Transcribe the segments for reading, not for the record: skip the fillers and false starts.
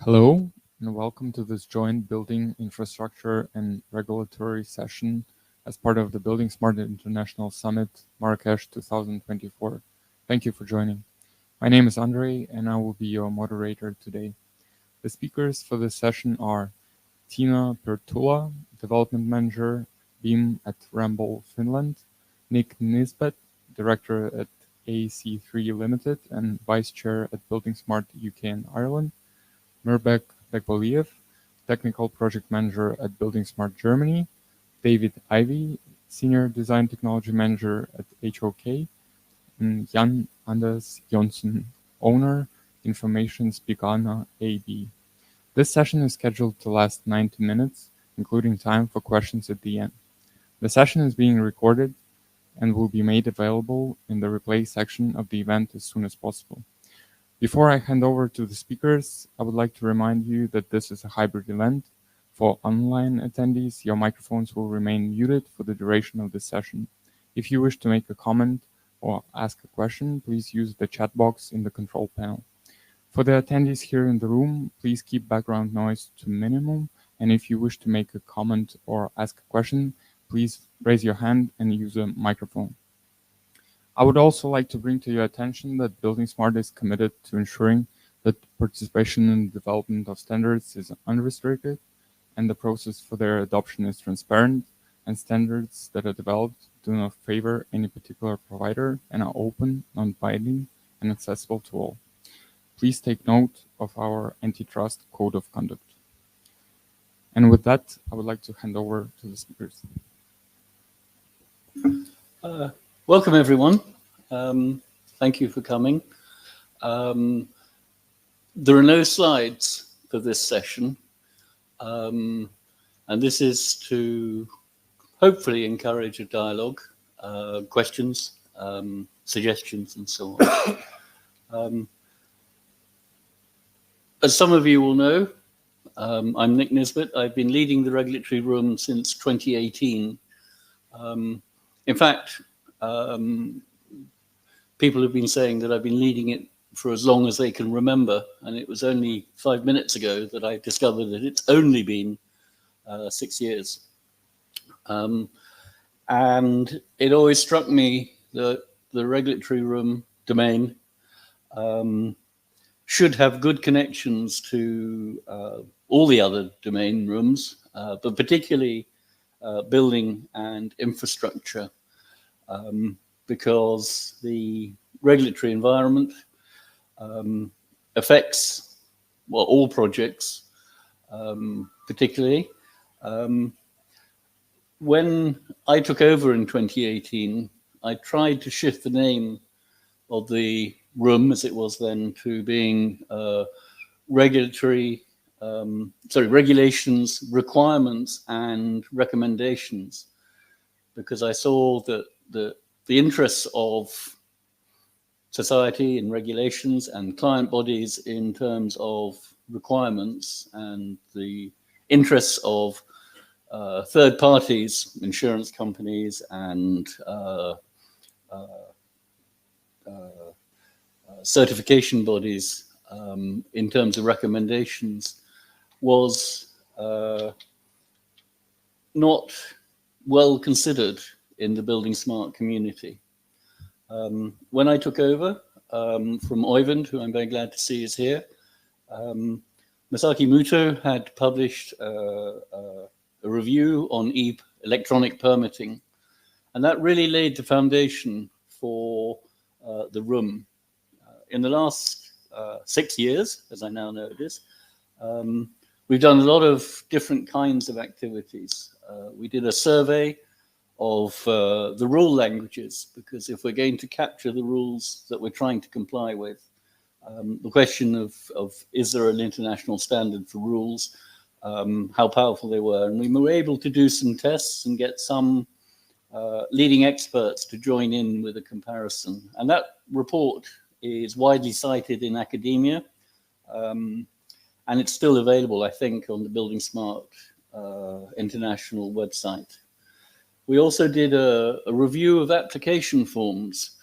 Hello, and welcome to this joint Building Infrastructure and Regulatory session as part of the buildingSMART International Summit, Marrakesh 2024. Thank you for joining. My name is Andre, and I will be your moderator today. The speakers for this session are Tina Pertula, Development Manager, BEAM at Ramboll, Finland, Nick Nisbet, Director at AC3 Limited and Vice Chair at buildingSMART UK and Ireland, Mirbek Bekbaliev, Technical Project Manager at buildingSMART Germany, David Ivy, Senior Design Technology Manager at HOK, and Jan Anders Jonsson, Owner, Informations Bygana AB. This session is scheduled to last 90 minutes, including time for questions at the end. The session is being recorded and will be made available in the replay section of the event as soon as possible. Before I hand over to the speakers, I would like to remind you that this is a hybrid event. For online attendees, your microphones will remain muted for the duration of the session. If you wish to make a comment or ask a question, please use the chat box in the control panel. For the attendees here in the room, please keep background noise to minimum, and if you wish to make a comment or ask a question, please raise your hand and use a microphone. I would also like to bring to your attention that buildingSMART is committed to ensuring that participation in the development of standards is unrestricted and the process for their adoption is transparent, and standards that are developed do not favor any particular provider and are open, non-binding, and accessible to all. Please take note of our antitrust code of conduct. And with that, I would like to hand over to the speakers. Welcome, everyone. Thank you for coming. There are no slides for this session, and this is to hopefully encourage a dialogue, questions, suggestions, and so on. As some of you will know, I'm Nick Nisbet. I've been leading the regulatory room since 2018. In fact, people have been saying that I've been leading it for as long as they can remember, and it was only 5 minutes ago that I discovered that it's only been 6 years. And it always struck me that the regulatory room domain should have good connections to all the other domain rooms, but particularly building and infrastructure. Because the regulatory environment affects all projects, particularly. When I took over in 2018, I tried to shift the name of the room, as it was then, to being regulations, requirements, and recommendations, because I saw that the interests of society in regulations and client bodies in terms of requirements, and the interests of third parties, insurance companies, and certification bodies in terms of recommendations was not well considered in the buildingSMART community. When I took over from Oyvind, who I'm very glad to see is here, Masaki Muto had published a review on electronic permitting, and that really laid the foundation for the room. In the last 6 years, as I now know it is, we've done a lot of different kinds of activities. We did a survey of the rule languages, because if we're going to capture the rules that we're trying to comply with, the question of is there an international standard for rules, how powerful they were. And we were able to do some tests and get some leading experts to join in with a comparison. And that report is widely cited in academia, and it's still available, I think, on the buildingSMART international website. We also did a review of application forms,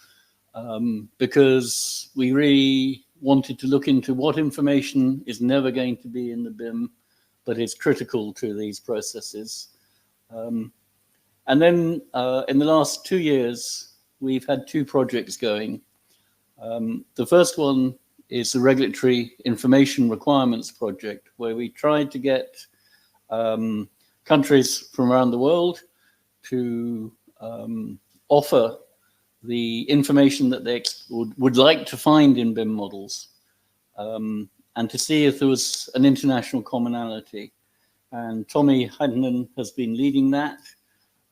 because we really wanted to look into what information is never going to be in the BIM, but is critical to these processes. And then in the last 2 years, we've had 2 projects going. The first one is the Regulatory Information Requirements Project, where we tried to get countries from around the world to offer the information that they would like to find in BIM models, and to see if there was an international commonality. And Tommy Heidenen has been leading that.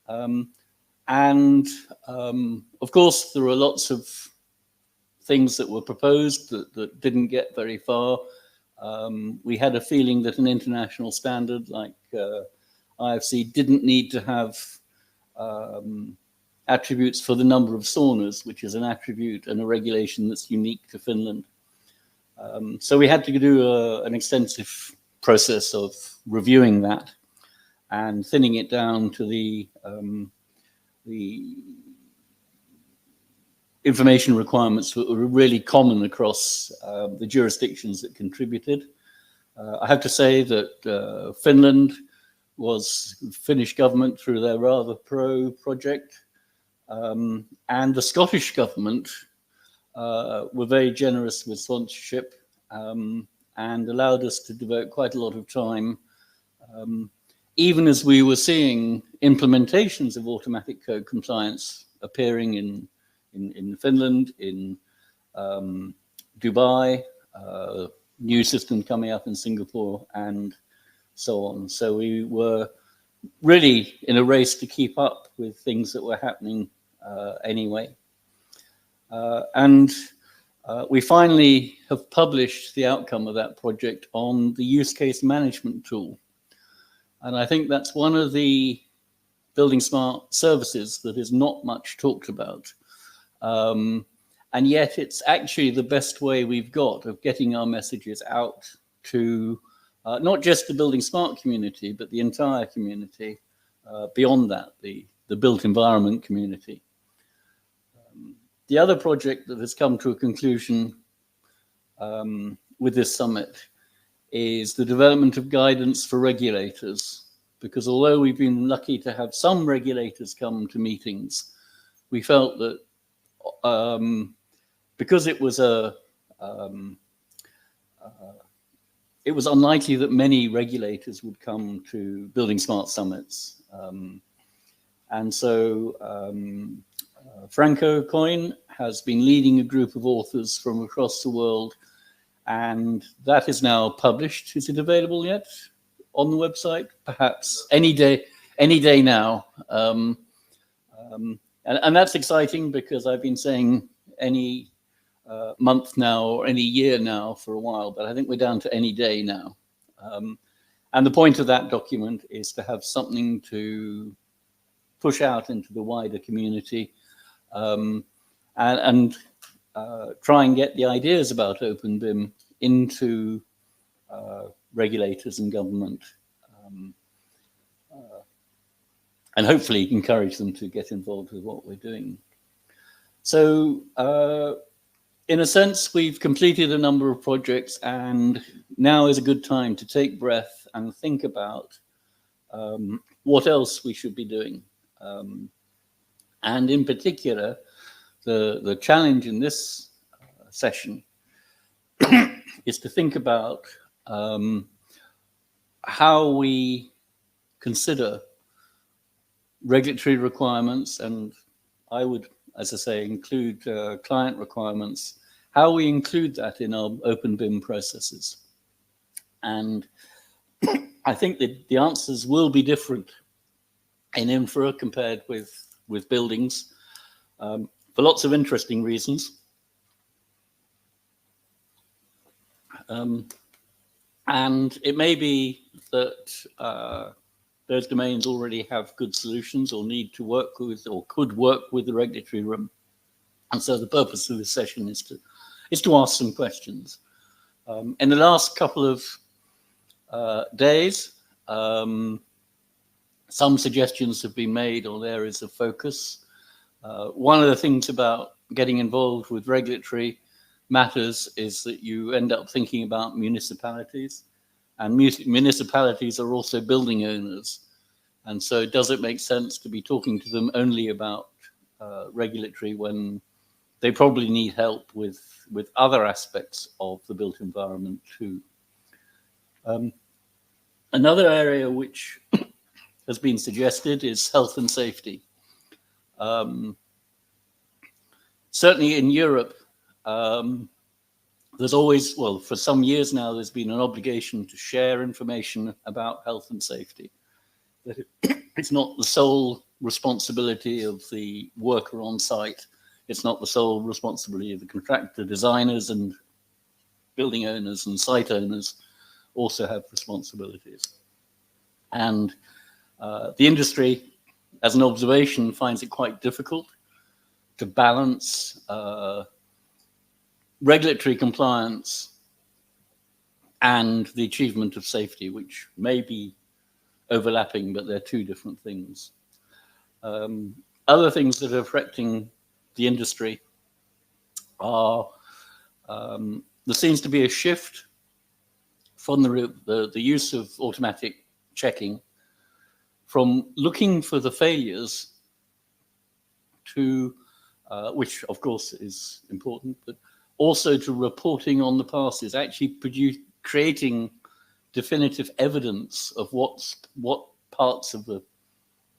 Of course, there are lots of things that were proposed that didn't get very far. We had a feeling that an international standard like IFC didn't need to have attributes for the number of saunas, which is an attribute and a regulation that's unique to Finland. So we had to do an extensive process of reviewing that and thinning it down to the information requirements that were really common across the jurisdictions that contributed. I have to say that Finland was Finnish government through their Rather Pro project, and the Scottish government were very generous with sponsorship and allowed us to devote quite a lot of time, even as we were seeing implementations of automatic code compliance appearing in Finland, in Dubai, new system coming up in Singapore, and so on. So we were really in a race to keep up with things that were happening anyway. We finally have published the outcome of that project on the use case management tool. And I think that's one of the buildingSMART services that is not much talked about. And yet it's actually the best way we've got of getting our messages out to not just the buildingSMART community, but the entire community, beyond that, the built environment community. The other project that has come to a conclusion with this summit is the development of guidance for regulators, because although we've been lucky to have some regulators come to meetings, we felt that because it was unlikely that many regulators would come to buildingSMART summits. And so Franco Coin has been leading a group of authors from across the world, and that is now published. Is it available yet on the website? Perhaps any day now. And that's exciting, because I've been saying any month now or any year now for a while, but I think we're down to any day now. And the point of that document is to have something to push out into the wider community, and try and get the ideas about Open BIM into regulators and government, and hopefully encourage them to get involved with what we're doing. So in a sense, we've completed a number of projects, and now is a good time to take breath and think about what else we should be doing. And in particular, the challenge in this session is to think about how we consider regulatory requirements, and I would, as I say, include client requirements, how we include that in our Open BIM processes. And I think that the answers will be different in infra compared with buildings, for lots of interesting reasons. And it may be that those domains already have good solutions or need to work with or could work with the regulatory room. And so the purpose of this session is to ask some questions. In the last couple of days, some suggestions have been made on areas of focus. One of the things about getting involved with regulatory matters is that you end up thinking about municipalities, and municipalities are also building owners. And so does it make sense to be talking to them only about regulatory when they probably need help with other aspects of the built environment too? Another area which has been suggested is health and safety. Certainly in Europe, there's always, well, for some years now, there's been an obligation to share information about health and safety. That it's not the sole responsibility of the worker on site. It's not the sole responsibility of the contractor. Designers and building owners and site owners also have responsibilities. And the industry, as an observation, finds it quite difficult to balance regulatory compliance and the achievement of safety, which may be overlapping, but they're two different things. Other things that are affecting the industry are there seems to be a shift from the use of automatic checking from looking for the failures to, which of course is important, but also to reporting on the passes, actually creating definitive evidence of what parts of the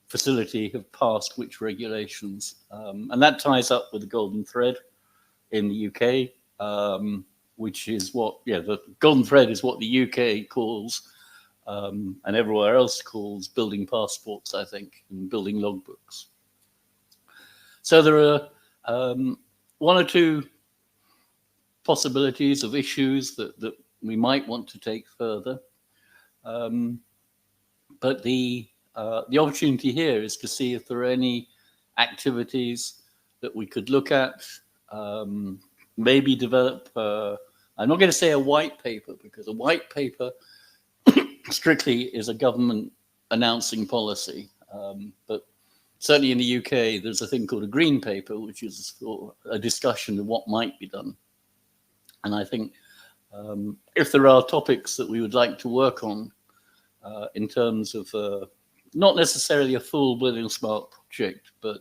facility have passed which regulations. And that ties up with the golden thread in the UK, which is what, the golden thread is what the UK calls, and everywhere else calls, building passports, I think, and building logbooks. So there are one or two possibilities of issues that we might want to take further. But the opportunity here is to see if there are any activities that we could look at, maybe develop, I'm not going to say a white paper, because a white paper strictly is a government announcing policy. But certainly in the UK, there's a thing called a green paper, which is a discussion of what might be done. And I think if there are topics that we would like to work on in terms of not necessarily a full buildingSMART project, but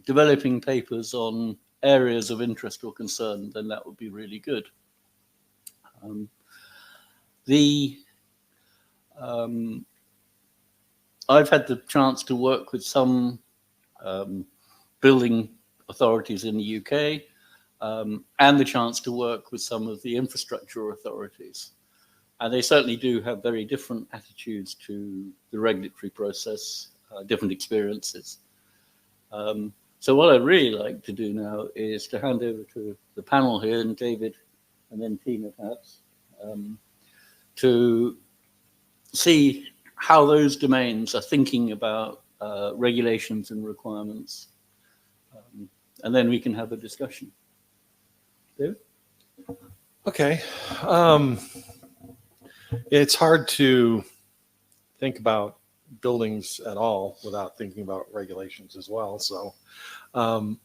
developing papers on areas of interest or concern, then that would be really good. I've had the chance to work with some building authorities in the UK, and the chance to work with some of the infrastructure authorities. And they certainly do have very different attitudes to the regulatory process, different experiences. So what I'd really like to do now is to hand over to the panel here, and David, and then Tina perhaps, to see how those domains are thinking about regulations and requirements. And then we can have a discussion. David? Okay. It's hard to think about buildings at all without thinking about regulations as well. So I'm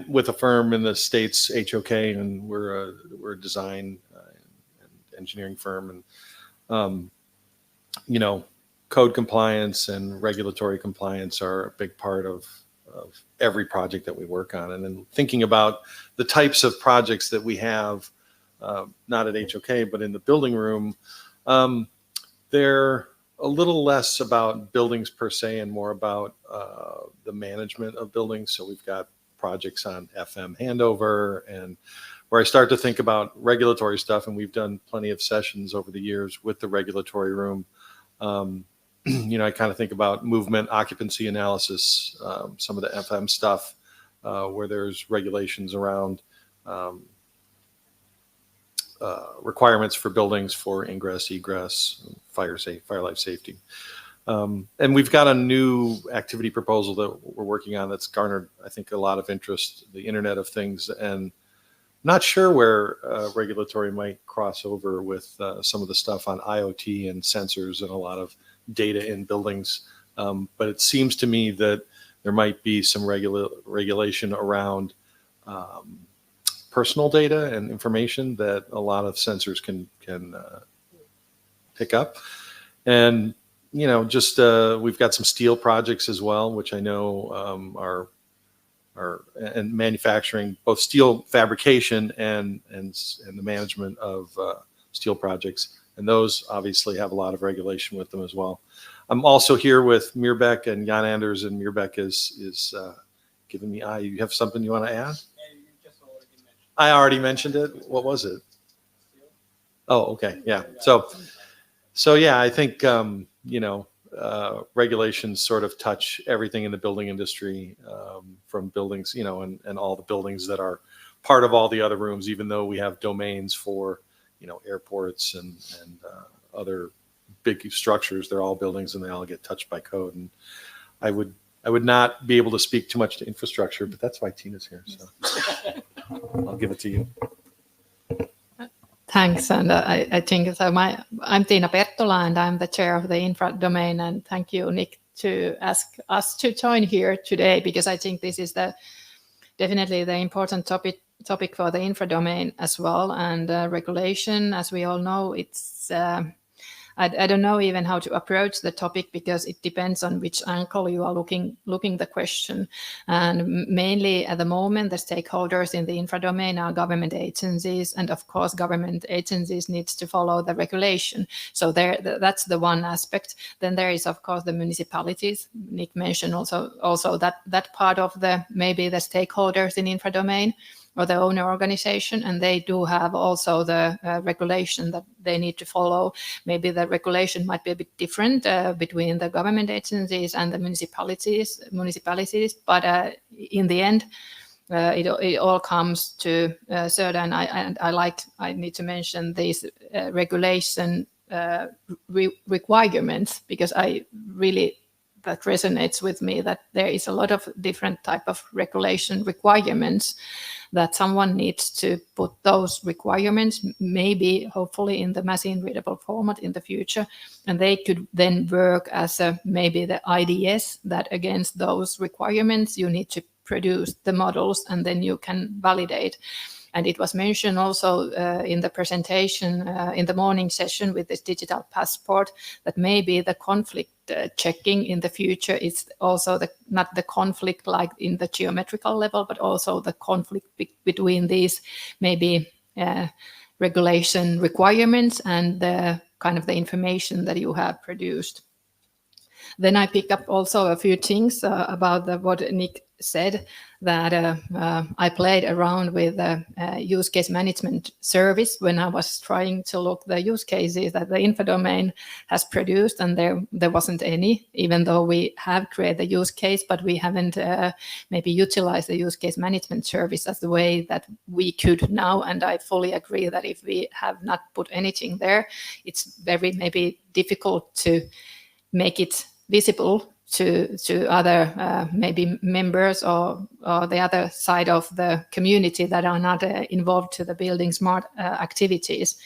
with a firm in the States, HOK, and we're a design and engineering firm. And, code compliance and regulatory compliance are a big part of every project that we work on. And then thinking about the types of projects that we have, not at HOK, but in the building room, they're a little less about buildings per se and more about the management of buildings. So we've got projects on FM handover, and where I start to think about regulatory stuff, and we've done plenty of sessions over the years with the regulatory room. I kind of think about movement, occupancy analysis, some of the FM stuff where there's regulations around requirements for buildings for ingress, egress, fire life safety. And we've got a new activity proposal that we're working on that's garnered, I think, a lot of interest, the Internet of Things, and not sure where regulatory might cross over with some of the stuff on IoT and sensors and a lot of data in buildings. But it seems to me that there might be some regulation around personal data and information that a lot of sensors can pick up. And just we've got some steel projects as well, which I know are and manufacturing, both steel fabrication and the management of steel projects, and those obviously have a lot of regulation with them as well. I'm also here with Mirbeck and Jan Anders, and Mirbeck is giving me eye. You have something you want to add? I already mentioned it. What was it? Oh, okay, yeah. So yeah, I think regulations sort of touch everything in the building industry, from buildings, and all the buildings that are part of all the other rooms, even though we have domains for, airports and other big structures. They're all buildings and they all get touched by code. And I would not be able to speak too much to infrastructure, but that's why Tina's here. So I'll give it to you. Thanks, and I think so. I'm Tina Perttola, and I'm the chair of the infra domain. And thank you, Nick, to ask us to join here today, because I think this is definitely the important topic for the infra domain as well. And regulation, as we all know, it's I don't know even how to approach the topic, because it depends on which angle you are looking the question. And mainly at the moment, the stakeholders in the infra domain are government agencies, and of course, government agencies needs to follow the regulation. So that's the one aspect. Then there is, of course, the municipalities. Nick mentioned also that part of maybe the stakeholders in infra domain, or the owner organization, and they do have also the regulation that they need to follow. Maybe the regulation might be a bit different between the government agencies and the municipalities, but in the end, it all comes to certain. I need to mention these regulation requirements, because that resonates with me, that there is a lot of different type of regulation requirements, that someone needs to put those requirements, maybe hopefully in the machine readable format in the future, and they could then work as maybe the IDS, that against those requirements you need to produce the models, and then you can validate. And it was mentioned also in the presentation in the morning session with this digital passport, that maybe the conflict checking in the future is also not the conflict like in the geometrical level, but also the conflict between these maybe regulation requirements and the kind of the information that you have produced. Then I pick up also a few things about what Nick said, that I played around with the use case management service when I was trying to look the use cases that the info domain has produced, and there wasn't any, even though we have created the use case, but we haven't maybe utilized the use case management service as the way that we could now. And I fully agree that if we have not put anything there, it's very maybe difficult to make it visible to other maybe members or the other side of the community that are not involved to the buildingSMART activities.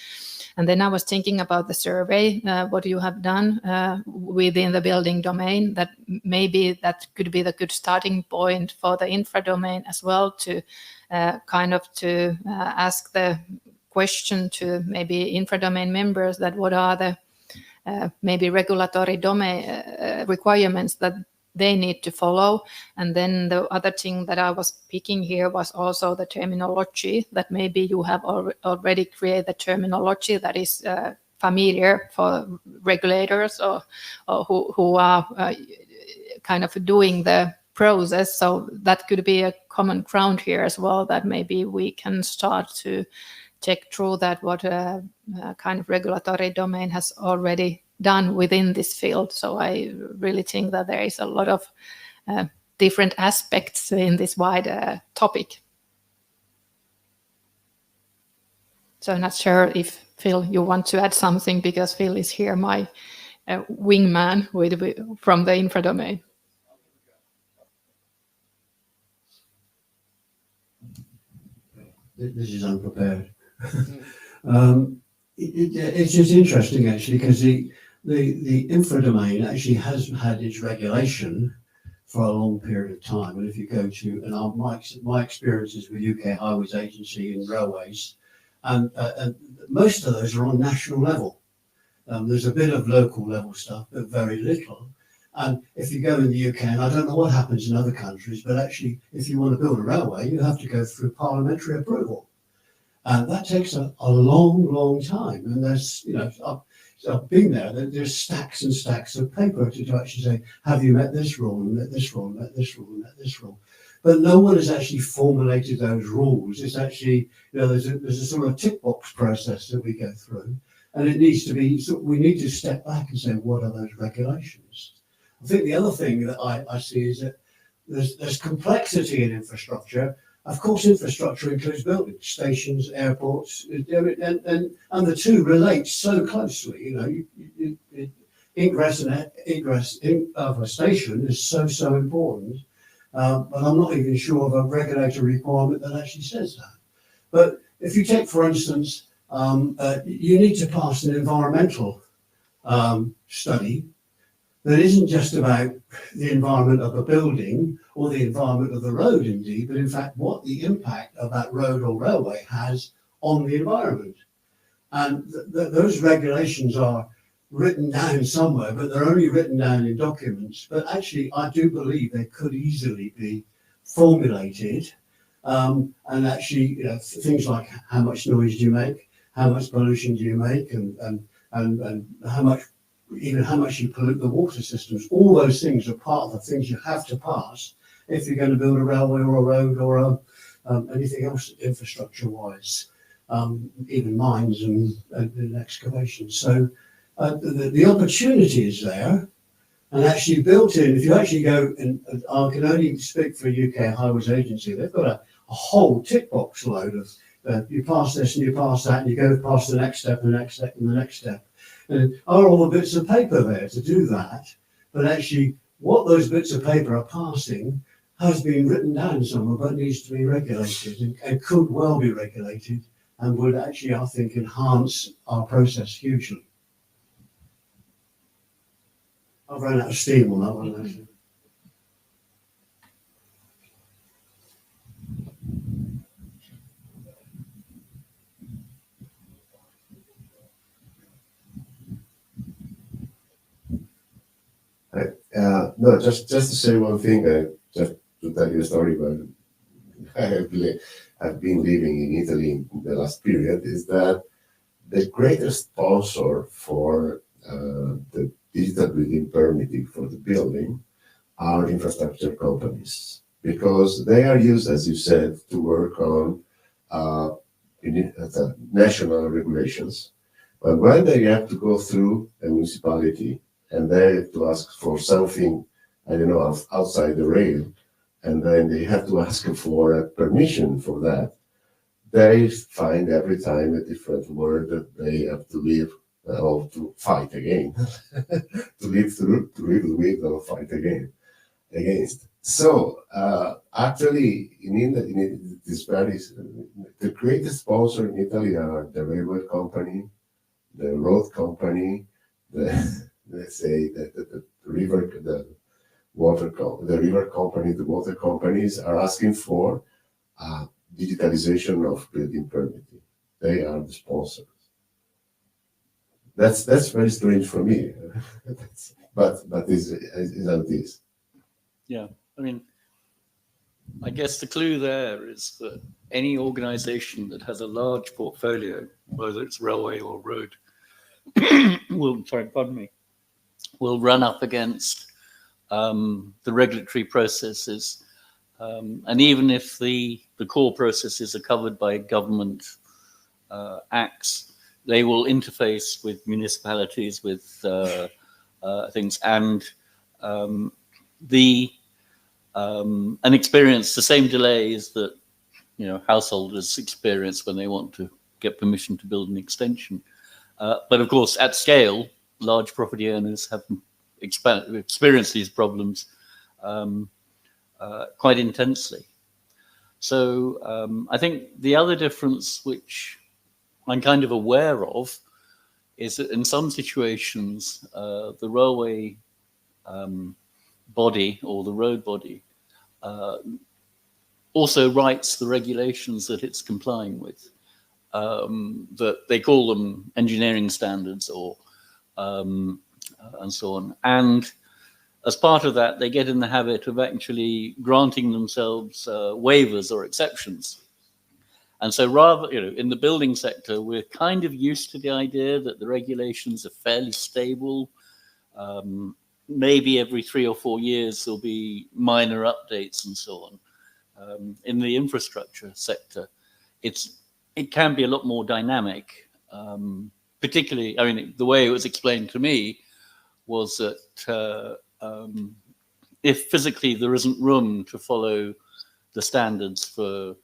And then I was thinking about the survey, what you have done within the building domain, that maybe that could be the good starting point for the infra domain as well, to ask the question to maybe infra domain members, that what are the maybe regulatory domain requirements that they need to follow. And then the other thing that I was picking here was also the terminology, that maybe you have already created the terminology that is familiar for regulators or who are kind of doing the process. So that could be a common ground here as well, that maybe we can start to check through that what kind of regulatory domain has already done within this field. So I really think that there is a lot of different aspects in this wide topic. So I'm not sure if, Phil, you want to add something, because Phil is here, my wingman from the infra domain. This is unprepared. It's just interesting, actually, because the infra domain actually has had its regulation for a long period of time. And if you go to, and my experiences with UK Highways Agency and railways, and most of those are on national level. There's a bit of local level stuff, but very little. And if you go in the UK, and I don't know what happens in other countries, but actually, if you want to build a railway, you have to go through parliamentary approval. And that takes a long, long time. And there's, you know, I've been there, there's stacks and stacks of paper to actually say, have you met this rule, and met this rule, and met this rule, and met this rule? But no one has actually formulated those rules. It's actually, you know, there's a sort of tick box process that we go through. And it needs to be, so we need to step back and say, what are those regulations? I think the other thing that I see is that there's complexity in infrastructure. Of course, infrastructure includes buildings, stations, airports, and the two relate so closely. You know, ingress and egress of a station is so important, but I'm not even sure of a regulatory requirement that actually says that. But if you take, for instance, you need to pass an environmental study that isn't just about the environment of a building or the environment of the road indeed, but in fact what the impact of that road or railway has on the environment. And those regulations are written down somewhere, but they're only written down in documents. But actually, I do believe they could easily be formulated. And actually, you know, things like how much noise do you make, how much pollution do you make, and how much, even how much you pollute the water systems. All those things are part of the things you have to pass if you're going to build a railway or a road or anything else infrastructure-wise, even mines and excavations. So the opportunity is there, and actually built in. If you actually go, and I can only speak for UK Highways Agency, they've got a whole tick box load of you pass this and you pass that, and you go past the next step, and the next step, and the next step. And are all the bits of paper there to do that? But actually, what those bits of paper are passing has been written down somewhere, but needs to be regulated, and could well be regulated, and would actually, I think, enhance our process hugely. I've run out of steam on that one, actually. No, just to say one thing, just to tell you a story about I've been living in Italy in the last period, is that the greatest sponsor for the digital building permitting for the building are infrastructure companies, because they are used, as you said, to work on national regulations. But when they have to go through a municipality and they have to ask for something, I don't know, outside the rail, and then they have to ask for a permission for that, they find every time a different word that they have to live or to fight again, to live with or fight against. So actually, in this varies. The greatest sponsor in Italy are the railway company, the road company, let's say the river, the water company, the water companies are asking for digitalization of building permitting. They are the sponsors. That's very strange for me, but is how it is. Yeah, I mean, I guess the clue there is that any organization that has a large portfolio, whether it's railway or road, will run up against the regulatory processes. And even if the core processes are covered by government acts, they will interface with municipalities, with things, and experience the same delays that householders experience when they want to get permission to build an extension. But of course, at scale, large property owners have experienced these problems quite intensely. So I think the other difference, which I'm kind of aware of, is that in some situations, the railway body or the road body also writes the regulations that it's complying with. That they call them engineering standards or and so on. And as part of that, they get in the habit of actually granting themselves waivers or exceptions. And so rather, in the building sector, we're kind of used to the idea that the regulations are fairly stable. Maybe every 3 or 4 years, there'll be minor updates and so on. In the infrastructure sector, it can be a lot more dynamic. Particularly, I mean, the way it was explained to me was that if physically there isn't room to follow the standards for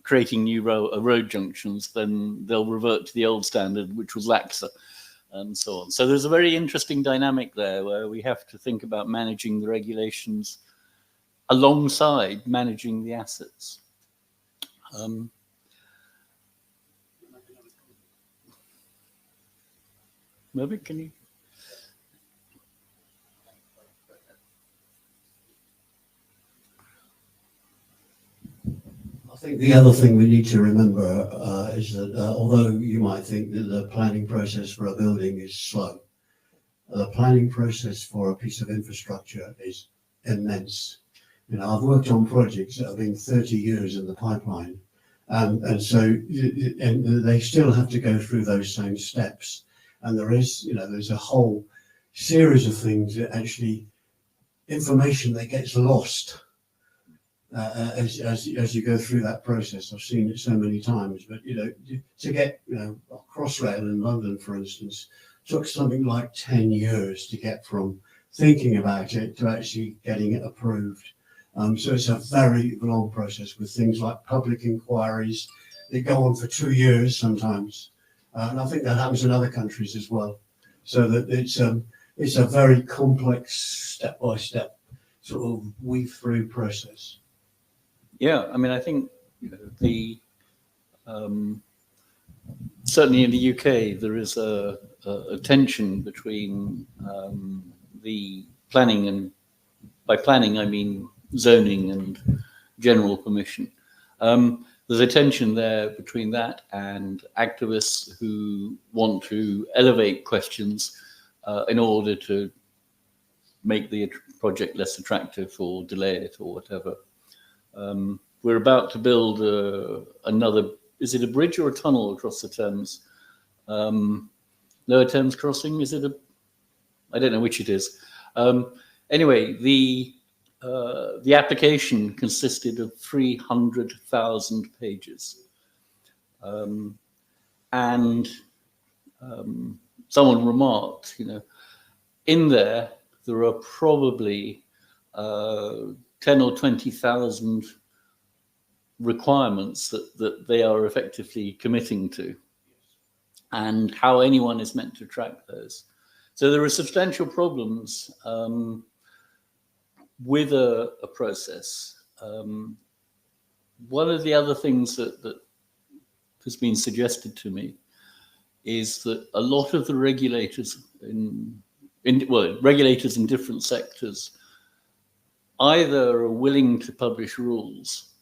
creating new road junctions, then they'll revert to the old standard, which was laxer, and so on. So there's a very interesting dynamic there where we have to think about managing the regulations alongside managing the assets. Maybe can you? I think the other thing we need to remember is that although you might think that the planning process for a building is slow, the planning process for a piece of infrastructure is immense. I've worked on projects that have been 30 years in the pipeline, and so they still have to go through those same steps. And there's a whole series of things that actually information that gets lost as you go through that process. I've seen it so many times, but to get Crossrail in London, for instance, took something like 10 years to get from thinking about it to actually getting it approved. So it's a very long process with things like public inquiries. They go on for 2 years sometimes, and I think that happens in other countries as well. So that it's a very complex step-by-step sort of weave through process. Yeah, I mean, I think the certainly in the UK there is a tension between the planning, and by planning I mean zoning and general permission. There's a tension there between that and activists who want to elevate questions in order to make the project less attractive or delay it or whatever. We're about to build another, is it a bridge or a tunnel across the Thames? Lower Thames Crossing, is it I don't know which it is. Anyway, the application consisted of 300,000 pages. And someone remarked, in there are probably 10 or 20,000 requirements that they are effectively committing to, and how anyone is meant to track those. So there are substantial problems with a process. One of the other things that has been suggested to me is that a lot of the regulators regulators in different sectors either are willing to publish rules,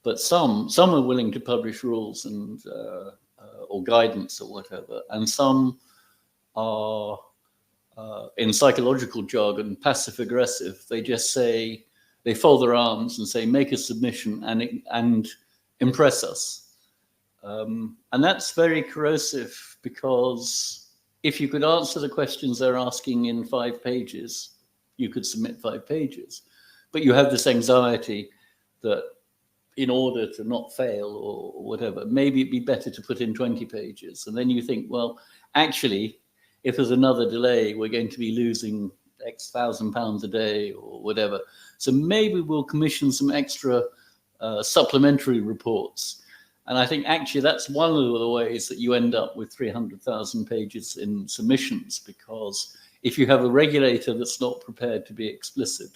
but some are willing to publish rules and or guidance or whatever, and some are in psychological jargon passive aggressive. They just say, they fold their arms and say, make a submission and impress us. And that's very corrosive, because if you could answer the questions they're asking in 5 pages, you could submit 5 pages. But you have this anxiety that in order to not fail or whatever, maybe it'd be better to put in 20 pages. And then you think, well, actually, if there's another delay, we're going to be losing X £1,000 a day or whatever. So maybe we'll commission some extra supplementary reports. And I think actually that's one of the ways that you end up with 300,000 pages in submissions, because if you have a regulator that's not prepared to be explicit,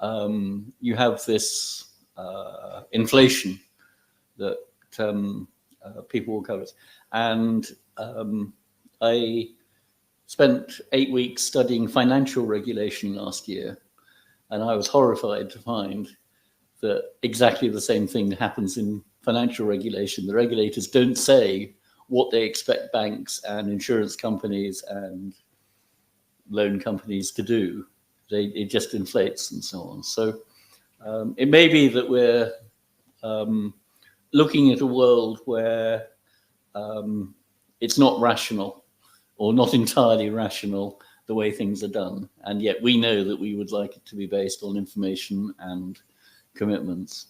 you have this inflation that people will cover. And spent 8 weeks studying financial regulation last year, and I was horrified to find that exactly the same thing happens in financial regulation. The regulators don't say what they expect banks and insurance companies and loan companies to do. It just inflates and so on. So it may be that we're looking at a world where it's not rational or not entirely rational the way things are done. And yet we know that we would like it to be based on information and commitments.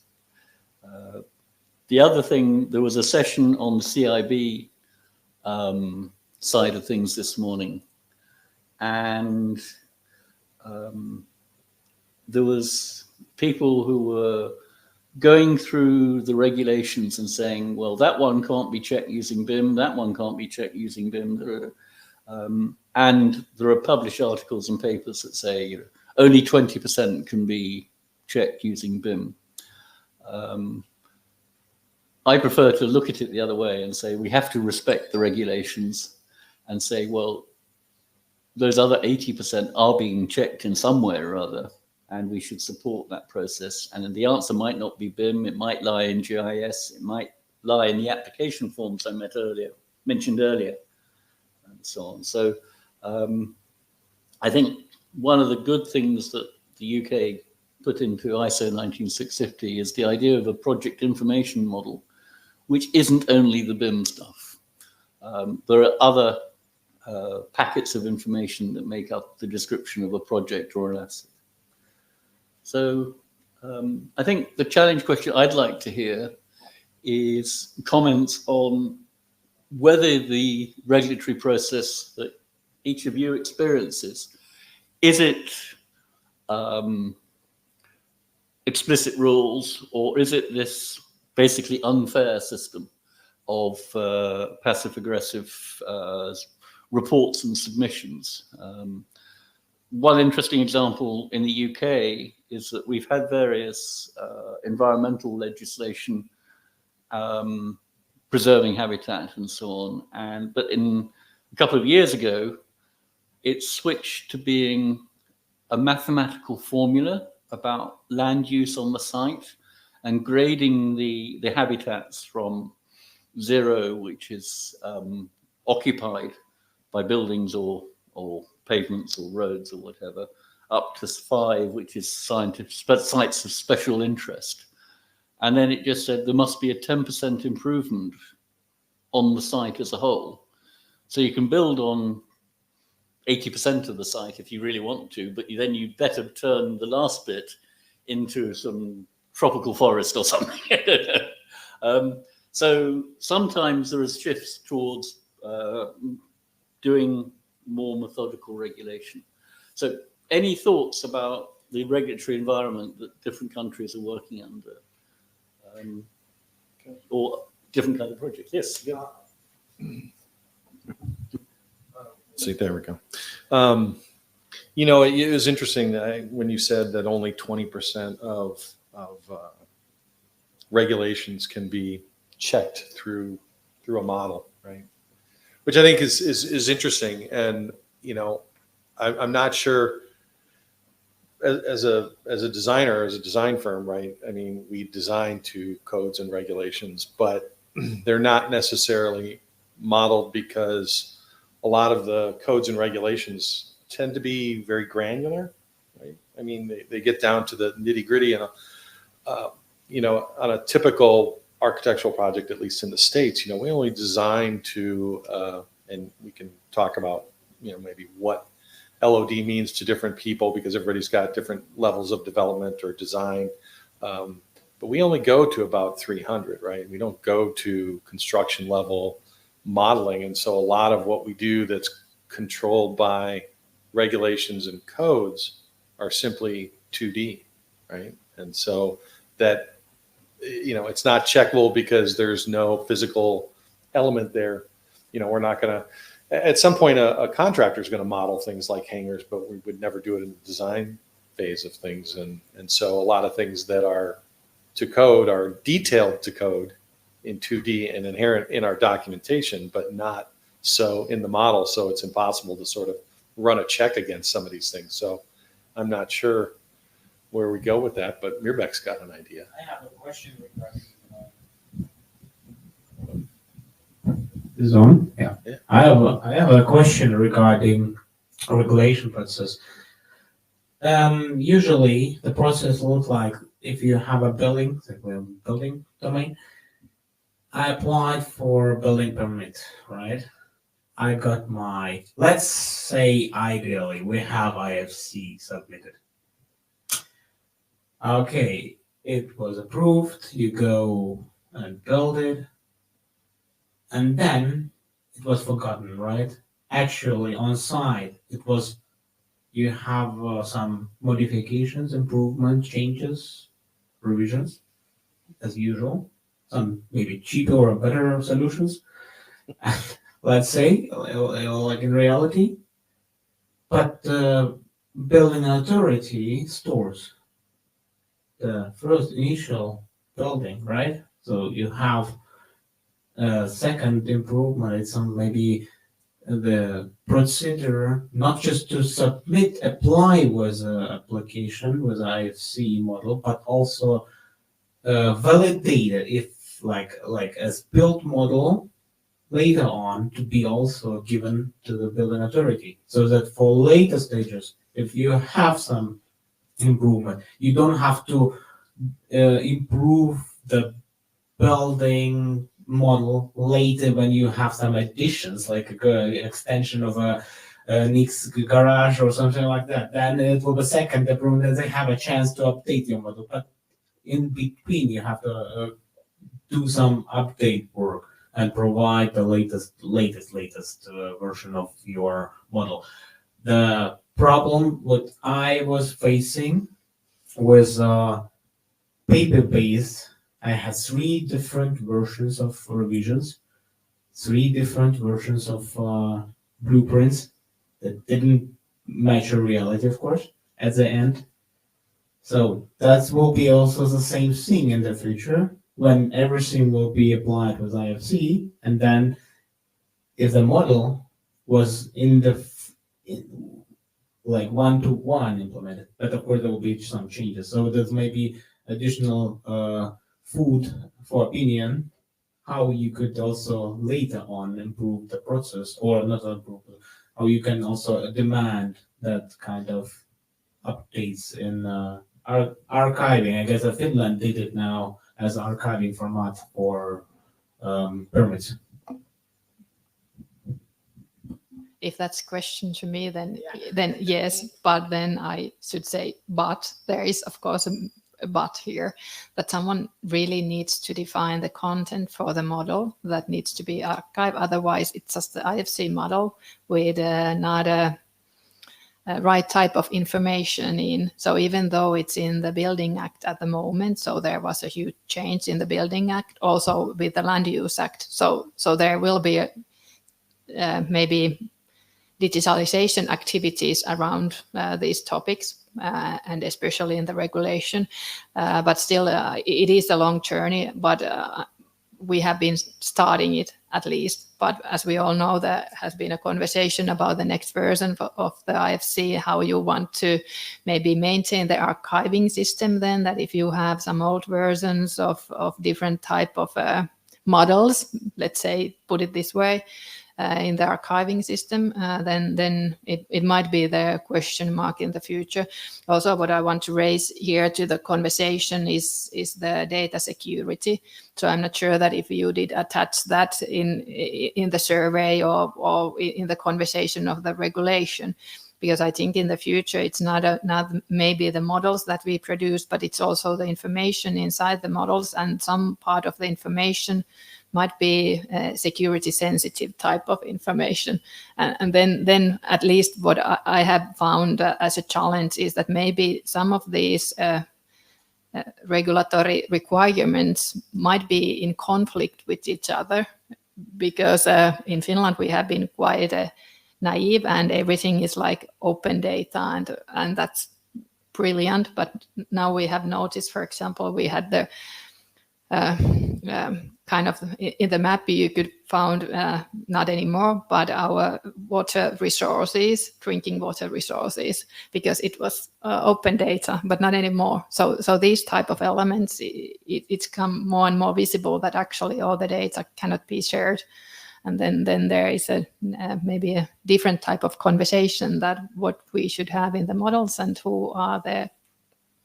The other thing, there was a session on CIB side of things this morning, and there was people who were going through the regulations and saying, well, that one can't be checked using BIM, that one can't be checked using BIM. And there are published articles and papers that say only 20% can be checked using BIM. I prefer to look at it the other way and say we have to respect the regulations and say, well, those other 80% are being checked in some way or other, and we should support that process. And the answer might not be BIM, it might lie in GIS, it might lie in the application forms I mentioned earlier, and so on. So I think one of the good things that the UK put into ISO 19650 is the idea of a project information model, which isn't only the BIM stuff. There are other packets of information that make up the description of a project or an asset. So I think the challenge question I'd like to hear is comments on whether the regulatory process that each of you experiences, is it explicit rules, or is it this basically unfair system of passive-aggressive reports and submissions? One interesting example in the UK is that we've had various environmental legislation preserving habitat and so on, but in a couple of years ago, it switched to being a mathematical formula about land use on the site and grading the habitats from 0, which is occupied by buildings or pavements or roads or whatever, up to 5, which is sites of special interest. And then it just said there must be a 10% improvement on the site as a whole. So you can build on 80% of the site if you really want to, but then you better turn the last bit into some tropical forest or something. So sometimes there is shifts towards doing more methodical regulation. So any thoughts about the regulatory environment that different countries are working under? Or different kind of projects? Yes. Yeah. See, there we go. It was interesting when you said that only 20% of regulations can be checked through a model, right? Which I think is interesting. And I'm not sure as a designer, as a design firm, right? I mean, we design to codes and regulations, but they're not necessarily modeled because a lot of the codes and regulations tend to be very granular, right? I mean, they get down to the nitty gritty, and on a typical architectural project, at least in the States, we only design to, and we can talk about, maybe what LOD means to different people because everybody's got different levels of development or design. But we only go to about 300, right? We don't go to construction level modeling. And so a lot of what we do that's controlled by regulations and codes are simply 2D, right? And so that, it's not checkable because there's no physical element there. We're not going to, at some point, a contractor is going to model things like hangars, but we would never do it in the design phase of things. And so a lot of things that are to code are detailed to code in 2D and inherent in our documentation, but not So in the model, so it's impossible to sort of run a check against some of these things. So I'm not sure where we go with that, but Mirbek's got an idea. I have a question regarding. This is on? Yeah. Yeah. I have a question regarding regulation process. Usually the process looks like if you have a building, building domain, I applied for a building permit, right? I got my, let's say ideally we have IFC submitted. Okay, it was approved, you go and build it, and then it was forgotten, right? Actually on site, it was, you have some modifications, improvements, changes, revisions, as usual, some maybe cheaper or better solutions, let's say, like in reality. But the building authority stores the first initial building, right? So you have a second improvement, it's some maybe the procedure, not just to submit, apply with an application with IFC model, but also validate it if like as built model later on to be also given to the building authority, so that for later stages, if you have some improvement, you don't have to improve the building model later when you have some additions, like extension of a next garage or something like that. Then it will be second improvement. They have a chance to update your model, but in between you have to do some update work and provide the latest version of your model. The problem what I was facing was paper-based. I had 3 different versions of revisions, 3 different versions of blueprints that didn't match reality, of course, at the end. So that will be also the same thing in the future when everything will be applied with IFC, and then if the model was like 1-to-1 implemented, but of course there will be some changes. So there's maybe additional food for opinion, how you could also later on improve the process, or not improve, how you can also demand that kind of updates in archiving. I guess Finland did it now as archiving format for permits. If that's a question to me, then yes, but then I should say, but there is of course a but here, that someone really needs to define the content for the model that needs to be archived. Otherwise, it's just the IFC model with not a right type of information in. So even though it's in the Building Act at the moment, so there was a huge change in the Building Act, also with the Land Use Act. So there will be maybe digitalization activities around these topics, and especially in the regulation. But still, it is a long journey, but we have been starting it at least. But as we all know, there has been a conversation about the next version of the IFC, how you want to maybe maintain the archiving system then, that if you have some old versions of different type of models, let's say, put it this way, in the archiving system, then it might be the question mark in the future. Also, what I want to raise here to the conversation is the data security. So I'm not sure that if you did attach that in the survey or in the conversation of the regulation, because I think in the future it's not maybe the models that we produce, but it's also the information inside the models, and some part of the information might be security sensitive type of information. And then at least what I have found as a challenge is that maybe some of these regulatory requirements might be in conflict with each other, because in Finland we have been quite naive and everything is like open data, and that's brilliant. But now we have noticed, for example, we had the kind of in the map you could found not anymore, but our water resources, drinking water resources, because it was open data, but not anymore. So these type of elements, it's come more and more visible that actually all the data cannot be shared. And then there is maybe a different type of conversation that what we should have in the models and who are the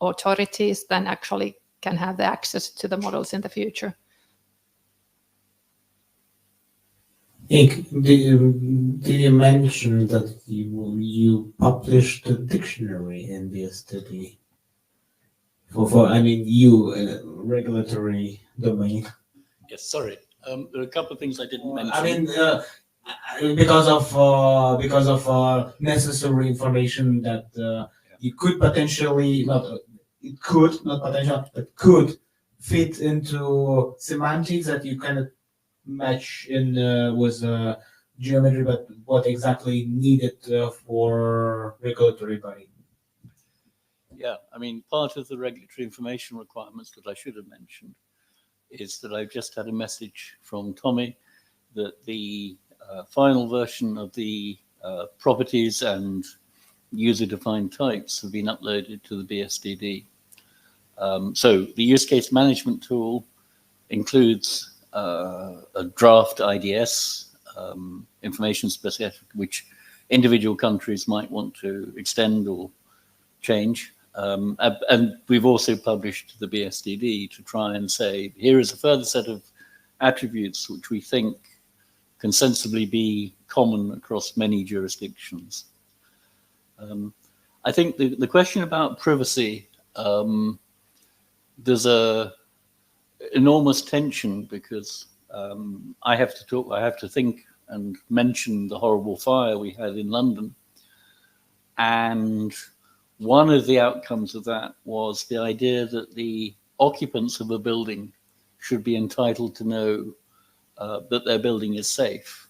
authorities then actually can have the access to the models in the future. Did you mention that you published a dictionary in the study for regulatory domain? Yes, sorry. There are a couple of things I didn't mention. I mean, because of necessary information that you could potentially could fit into semantics that you cannot match in with geometry, but what exactly needed for regulatory body. Yeah, I mean, part of the regulatory information requirements that I should have mentioned is that I've just had a message from Tommy that the final version of the properties and user-defined types have been uploaded to the BSDD. So the use case management tool includes a draft IDS, information specific, which individual countries might want to extend or change. And we've also published the BSDD to try and say, here is a further set of attributes which we think can sensibly be common across many jurisdictions. I think the question about privacy, there's a enormous tension because I have to think and mention the horrible fire we had in London. And one of the outcomes of that was the idea that the occupants of a building should be entitled to know that their building is safe.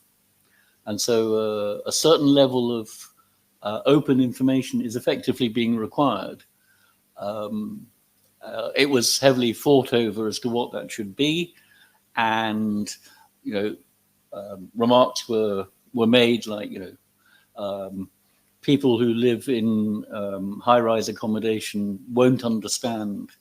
And so a certain level of open information is effectively being required. It was heavily fought over as to what that should be. And, remarks were made like, people who live in high-rise accommodation won't understand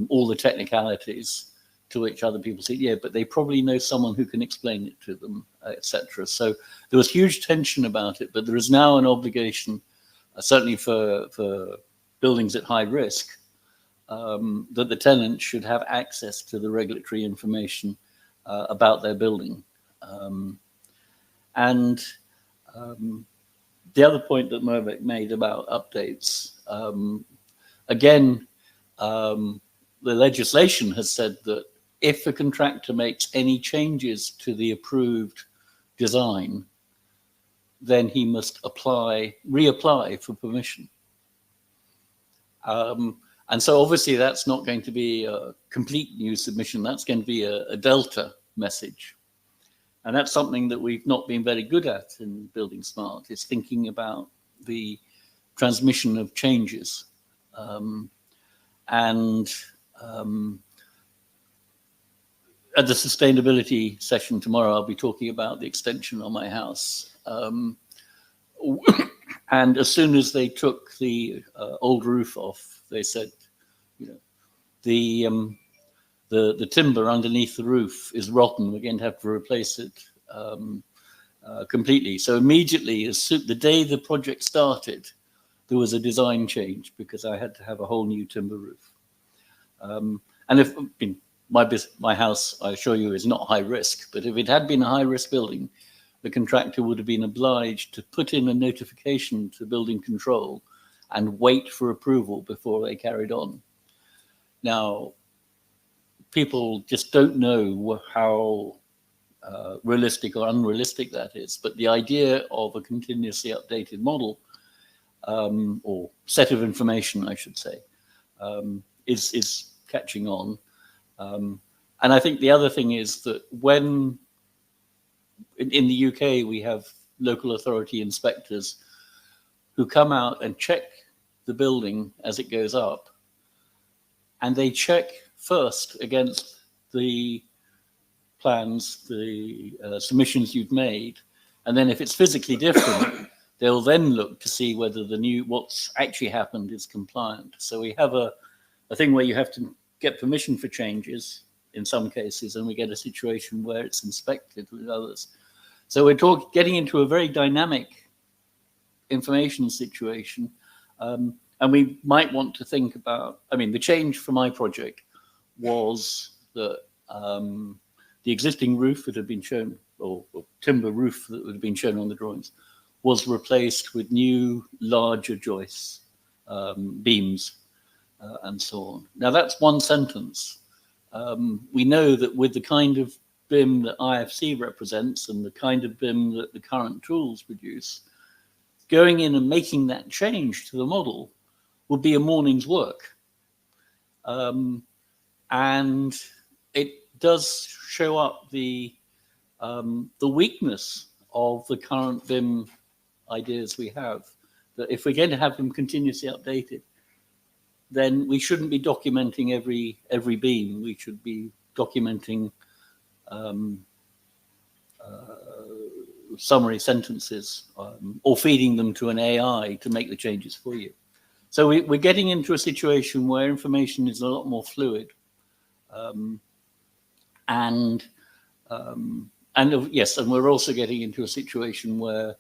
all the technicalities, to which other people say, yeah, but they probably know someone who can explain it to them, etc. So there was huge tension about it, but there is now an obligation, certainly for buildings at high risk, that the tenant should have access to the regulatory information about their building. The other point that Mervek made about updates, again, the legislation has said that if a contractor makes any changes to the approved design, then he must reapply for permission. And so obviously that's not going to be a complete new submission, that's going to be a delta message. And that's something that we've not been very good at in buildingSMART, is thinking about the transmission of changes. At the sustainability session tomorrow, I'll be talking about the extension on my house. And as soon as they took the old roof off, they said, the timber underneath the roof is rotten. We're going to have to replace it completely. So immediately, the day the project started, there was a design change because I had to have a whole new timber roof. And if my house, I assure you, is not high risk, but if it had been a high risk building, the contractor would have been obliged to put in a notification to building control and wait for approval before they carried on. Now, people just don't know how realistic or unrealistic that is. But the idea of a continuously updated model, or set of information, I should say, is catching on. And I think the other thing is that when in the UK we have local authority inspectors who come out and check the building as it goes up, and they check first against the plans, the submissions you've made, and then if it's physically different, they'll then look to see whether what's actually happened is compliant. So we have a thing where you have to get permission for changes in some cases, and we get a situation where it's inspected with others. So we're getting into a very dynamic information situation, and we might want to think about, I mean, the change for my project was that the existing roof that had been shown, or timber roof that had been shown on the drawings, was replaced with new, larger joists, beams, and so on. Now that's one sentence. We know that with the kind of BIM that IFC represents and the kind of BIM that the current tools produce, going in and making that change to the model would be a morning's work. And it does show up the weakness of the current BIM ideas we have, that if we're going to have them continuously updated, then we shouldn't be documenting every beam. We should be documenting summary sentences, or feeding them to an AI to make the changes for you. So we're getting into a situation where information is a lot more fluid. Yes, and we're also getting into a situation where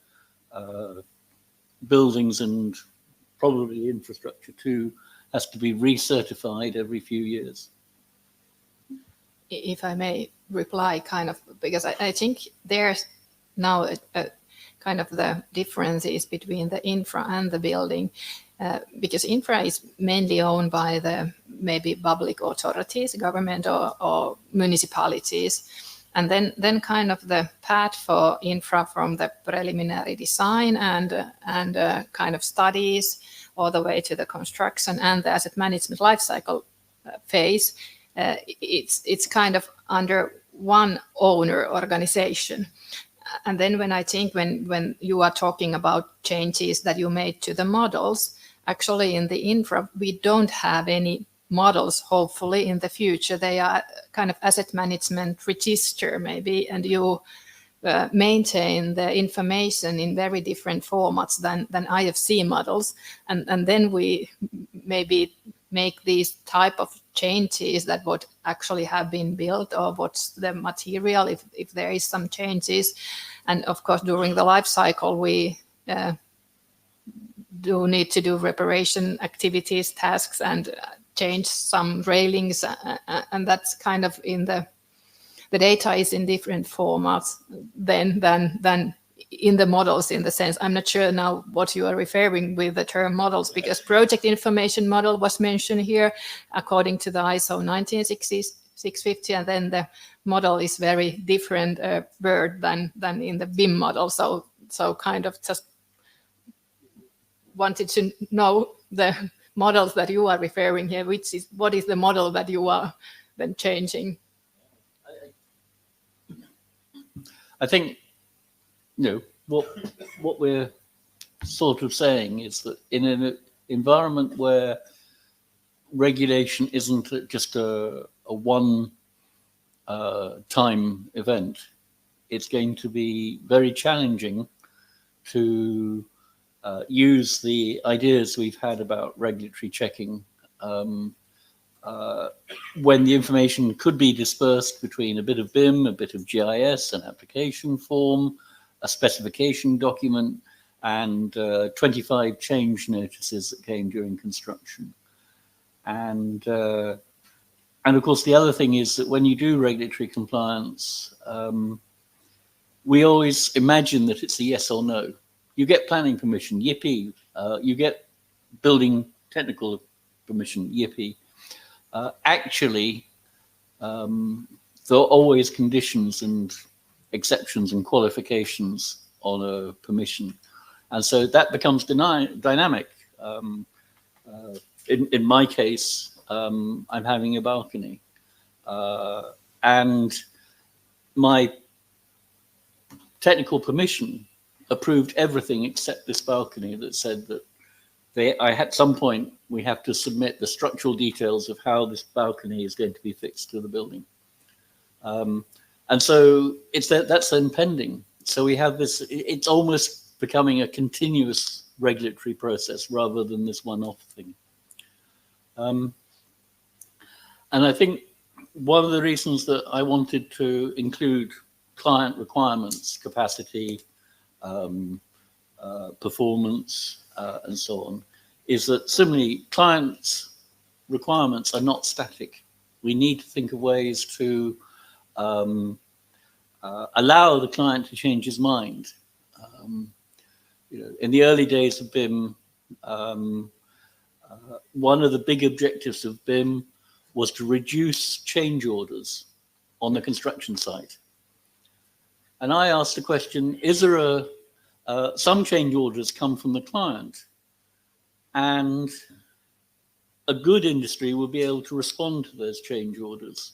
buildings and probably infrastructure too has to be recertified every few years. If I may reply, kind of, because I think there's now a kind of the differences between the infra and the building, because infra is mainly owned by the maybe public authorities, government or municipalities. And then kind of the path for infra from the preliminary design and kind of studies all the way to the construction and the asset management lifecycle phase, it's kind of under one owner organization. And then when I think when you are talking about changes that you made to the models, actually in the infra, we don't have any models, hopefully in the future. They are kind of asset management register maybe, and you maintain the information in very different formats than IFC models. And then we maybe make these type of changes that would actually have been built, or what's the material if there is some changes. And of course, during the life cycle, we do need to do reparation activities, tasks, and change some railings, and that's kind of in the data is in different formats than in the models, in the sense. I'm not sure now what you are referring with the term models, because project information model was mentioned here according to the ISO 19650, and then the model is very different word than in the BIM model. So kind of just wanted to know the models that you are referring here, what is the model that you are then changing? I think, what we're sort of saying is that in an environment where regulation isn't just a one time event, it's going to be very challenging to use the ideas we've had about regulatory checking when the information could be dispersed between a bit of BIM, a bit of GIS, an application form, a specification document, and 25 change notices that came during construction. And of course, the other thing is that when you do regulatory compliance, we always imagine that it's a yes or no. You get planning permission, yippee. You get building technical permission, yippee. Actually, there are always conditions and exceptions and qualifications on a permission. And so that becomes dynamic. In my case, I'm having a balcony. And my technical permission approved everything except this balcony that said that at some point we have to submit the structural details of how this balcony is going to be fixed to the building. And so that's then pending. So we have this, it's almost becoming a continuous regulatory process rather than this one-off thing. And I think one of the reasons that I wanted to include client requirements, capacity, performance, and so on, is that similarly clients' requirements are not static. We need to think of ways to allow the client to change his mind. In the early days of BIM, one of the big objectives of BIM was to reduce change orders on the construction site. And I asked the question, is there some change orders come from the client? And a good industry will be able to respond to those change orders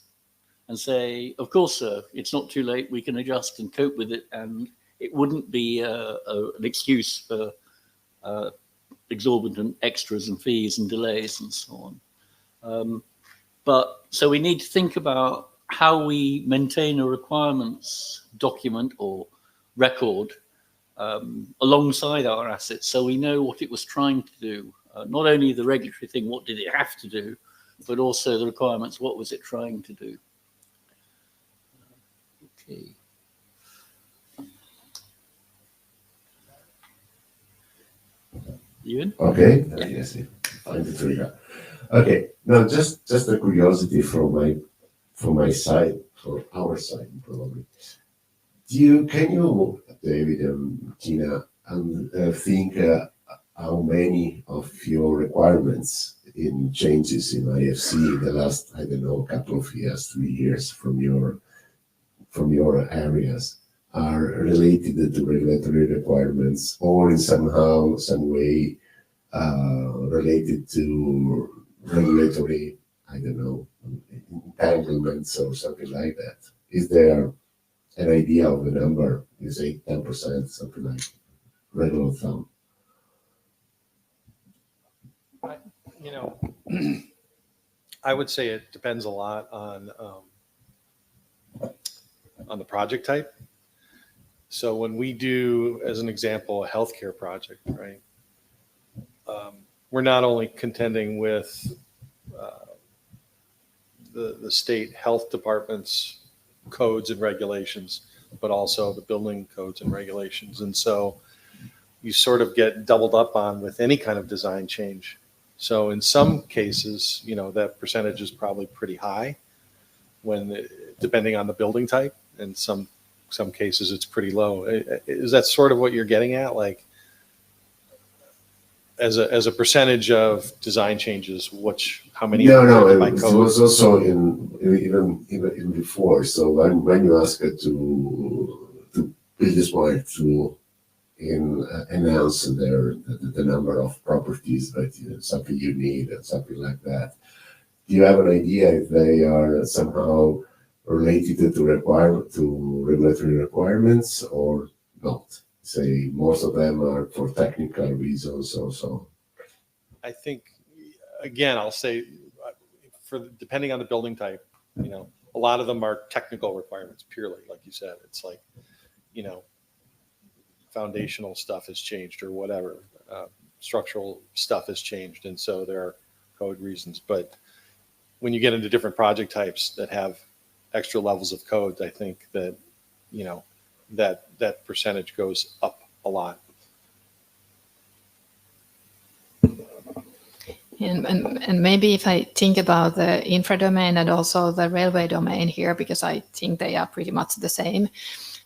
and say, of course, sir, it's not too late, we can adjust and cope with it, and it wouldn't be an excuse for exorbitant extras and fees and delays and so on. But so we need to think about how we maintain a requirements document or record alongside our assets, so we know what it was trying to do. Not only the regulatory thing, what did it have to do, but also the requirements, what was it trying to do? Okay. Ewan? Okay, yes, find the trigger. Okay, now just a curiosity from my side, for our side probably. Can you, David and Tina, think how many of your requirements in changes in IFC in the last, I don't know, couple of years, 3 years from your areas are related to regulatory requirements, or in some way related to regulatory, I don't know, entanglements or something like that? Is there an idea of a number? You say 10%, something like regular thumb. I would say it depends a lot on the project type. So when we do, as an example, a healthcare project, right? We're not only contending with the state health department's codes and regulations, but also the building codes and regulations. And so you sort of get doubled up on with any kind of design change. So in some cases, that percentage is probably pretty high depending on the building type. And some cases it's pretty low. Is that sort of what you're getting at? Like, as a percentage of design changes, how many? No, it was also even before. So when you ask it to buildingSMART to announce the number of properties that something you need and something like that, do you have an idea if they are somehow related to regulatory requirements or not? Say most of them are for technical reasons or so. I think, again, I'll say, depending on the building type, a lot of them are technical requirements purely, like you said. It's like, foundational stuff has changed or whatever, structural stuff has changed, and so there are code reasons. But when you get into different project types that have extra levels of code, I think that that percentage goes up a lot. And maybe if I think about the infra domain and also the railway domain here, because I think they are pretty much the same,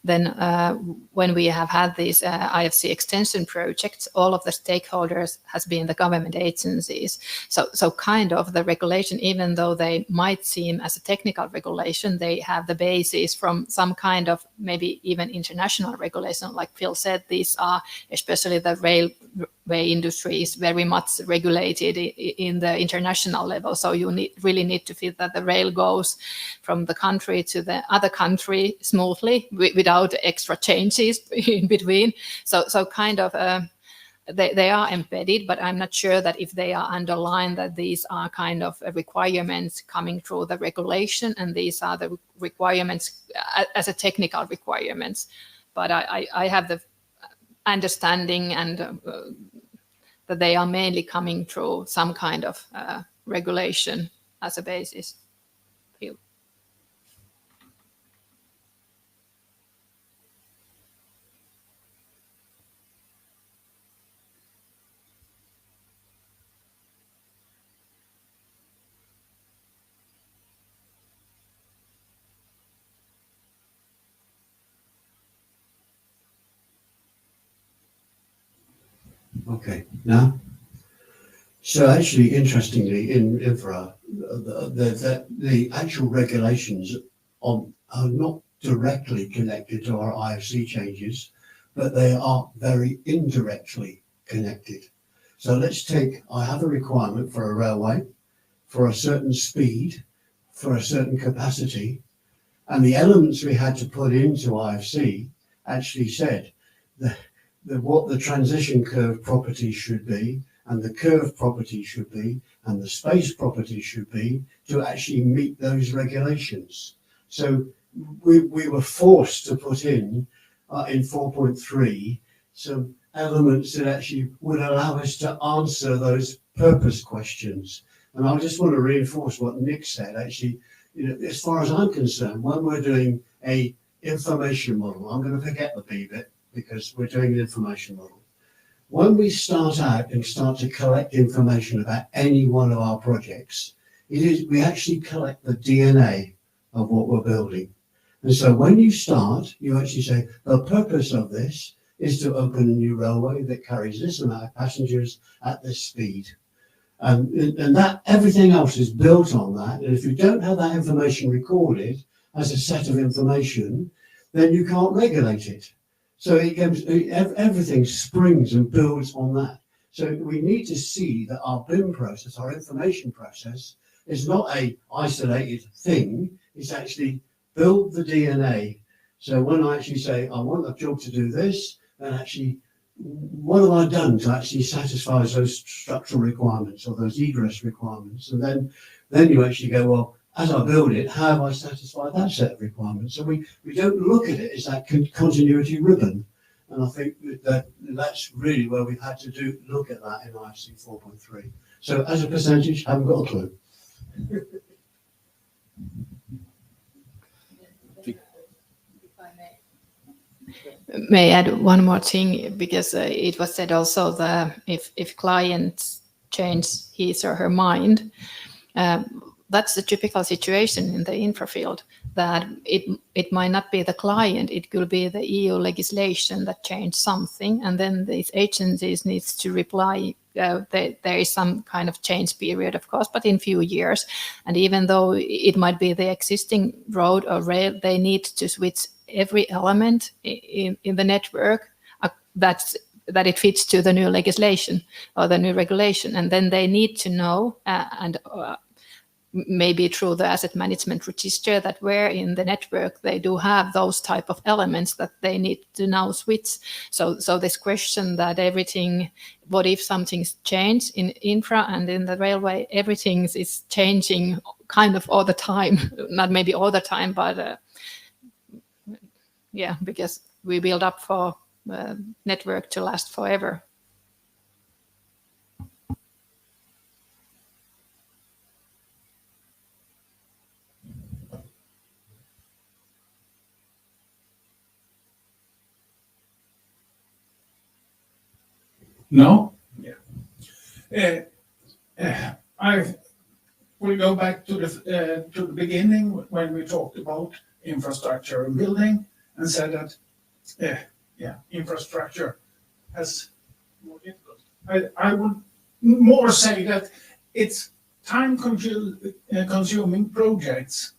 then when we have had these IFC extension projects, all of the stakeholders has been the government agencies. So kind of the regulation, even though they might seem as a technical regulation, they have the basis from some kind of maybe even international regulation. Like Phil said, these are, especially the railway industry is very much regulated in the international level. So you really need to feel that the rail goes from the country to the other country smoothly without extra changes in between. So kind of they are embedded, but I'm not sure that if they are underlined that these are kind of requirements coming through the regulation, and these are the requirements as a technical requirements. But I have the understanding and that they are mainly coming through some kind of regulation as a basis. Okay, now, so actually, interestingly, in infra, the actual regulations are not directly connected to our IFC changes, but they are very indirectly connected. So let's take, I have a requirement for a railway, for a certain speed, for a certain capacity, and the elements we had to put into IFC actually said that what the transition curve property should be, and the curve property should be, and the space property should be to actually meet those regulations. So we were forced to put in 4.3 some elements that actually would allow us to answer those purpose questions. And I just want to reinforce what Nick said. Actually, you know, as far as I'm concerned, when we're doing a information model, I'm going to forget the B bit because we're doing an information model. When we start out and start to collect information about any one of our projects, we actually collect the DNA of what we're building. And so when you start, you actually say, the purpose of this is to open a new railway that carries this amount of passengers at this speed. And that everything else is built on that. And if you don't have that information recorded as a set of information, then you can't regulate it. So everything springs and builds on that. So we need to see that our BIM process, our information process, is not a isolated thing. It's actually build the DNA. So when I actually say, I want a job to do this, then actually, what have I done to actually satisfy those structural requirements or those egress requirements? And then you actually go, well, as I build it, how have I satisfied that set of requirements? So we don't look at it as that continuity ribbon. And I think that's really where we've had to look at that in IFC 4.3. So as a percentage, haven't got a clue. May I add one more thing, because it was said also that if clients change his or her mind, that's the typical situation in the infra field, that it might not be the client, it could be the EU legislation that changed something, and then these agencies needs to reply. There is some kind of change period, of course, but in few years. And even though it might be the existing road or rail, they need to switch every element in the network that it fits to the new legislation or the new regulation. And then they need to know, and maybe through the asset management register, that where in the network they do have those type of elements that they need to now switch. So this question that everything, what if something's changed in infra and in the railway, everything is changing kind of all the time, not maybe all the time, but yeah, because we build up for network to last forever. No? Yeah. I will go back to the beginning when we talked about infrastructure and building, and said that infrastructure has more difficult. I would more say that it's time-consuming projects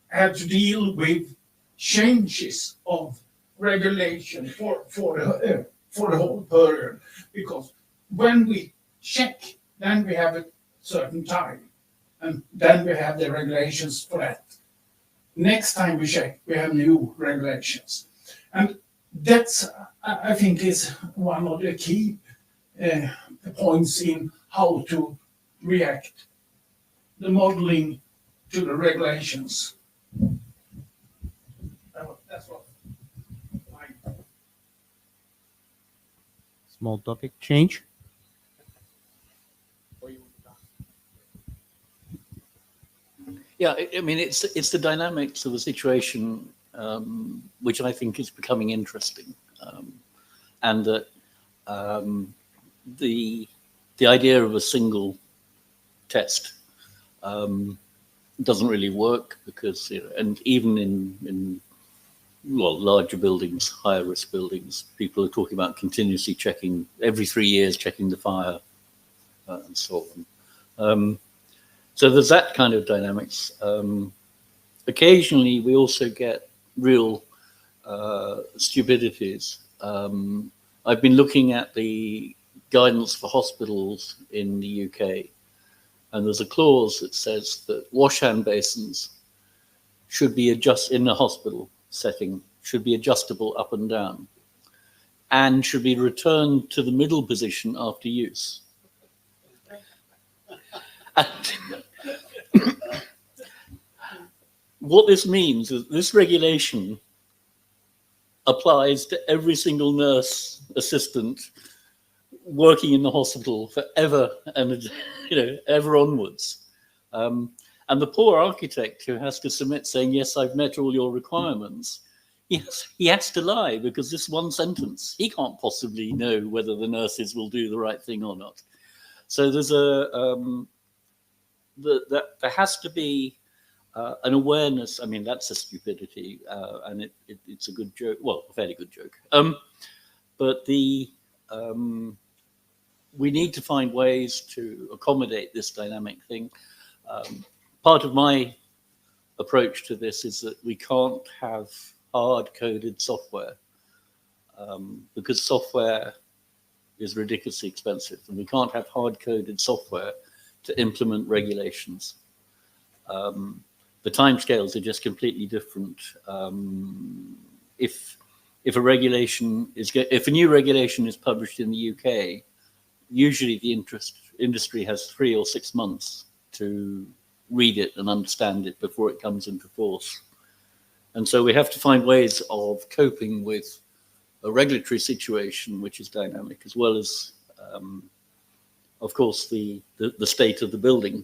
have to deal with changes of regulation for the whole period, because when we check, then we have a certain time, and then we have the regulations for that. Next time we check, we have new regulations. And that's, I think, is one of the key points in how to react the modeling to the regulations. That's what I Small topic change. Yeah, I mean, it's the dynamics of the situation which I think is becoming interesting, and that the idea of a single test doesn't really work because, you know, and even in well, larger buildings, higher risk buildings, people are talking about continuously checking every 3 years, checking the fire and so on. So there's that kind of dynamics. Occasionally, we also get real stupidities. I've been looking at the guidance for hospitals in the UK, and there's a clause that says that wash hand basins should be in a hospital setting, should be adjustable up and down, and should be returned to the middle position after use. And what this means is this regulation applies to every single nurse assistant working in the hospital forever and, you know, ever onwards. And the poor architect who has to submit saying, yes, I've met all your requirements, he has to lie because this one sentence, he can't possibly know whether the nurses will do the right thing or not. So there's there has to be an awareness. I mean, that's a stupidity, and it's a good joke. Well, a fairly good joke. But we need to find ways to accommodate this dynamic thing. Part of my approach to this is that we can't have hard-coded software because software is ridiculously expensive, and we can't have hard-coded software to implement regulations. The timescales are just completely different. If a new regulation is published in the UK, usually the industry has 3 or 6 months to read it and understand it before it comes into force. And so we have to find ways of coping with a regulatory situation which is dynamic, as well as, of course, the state of the building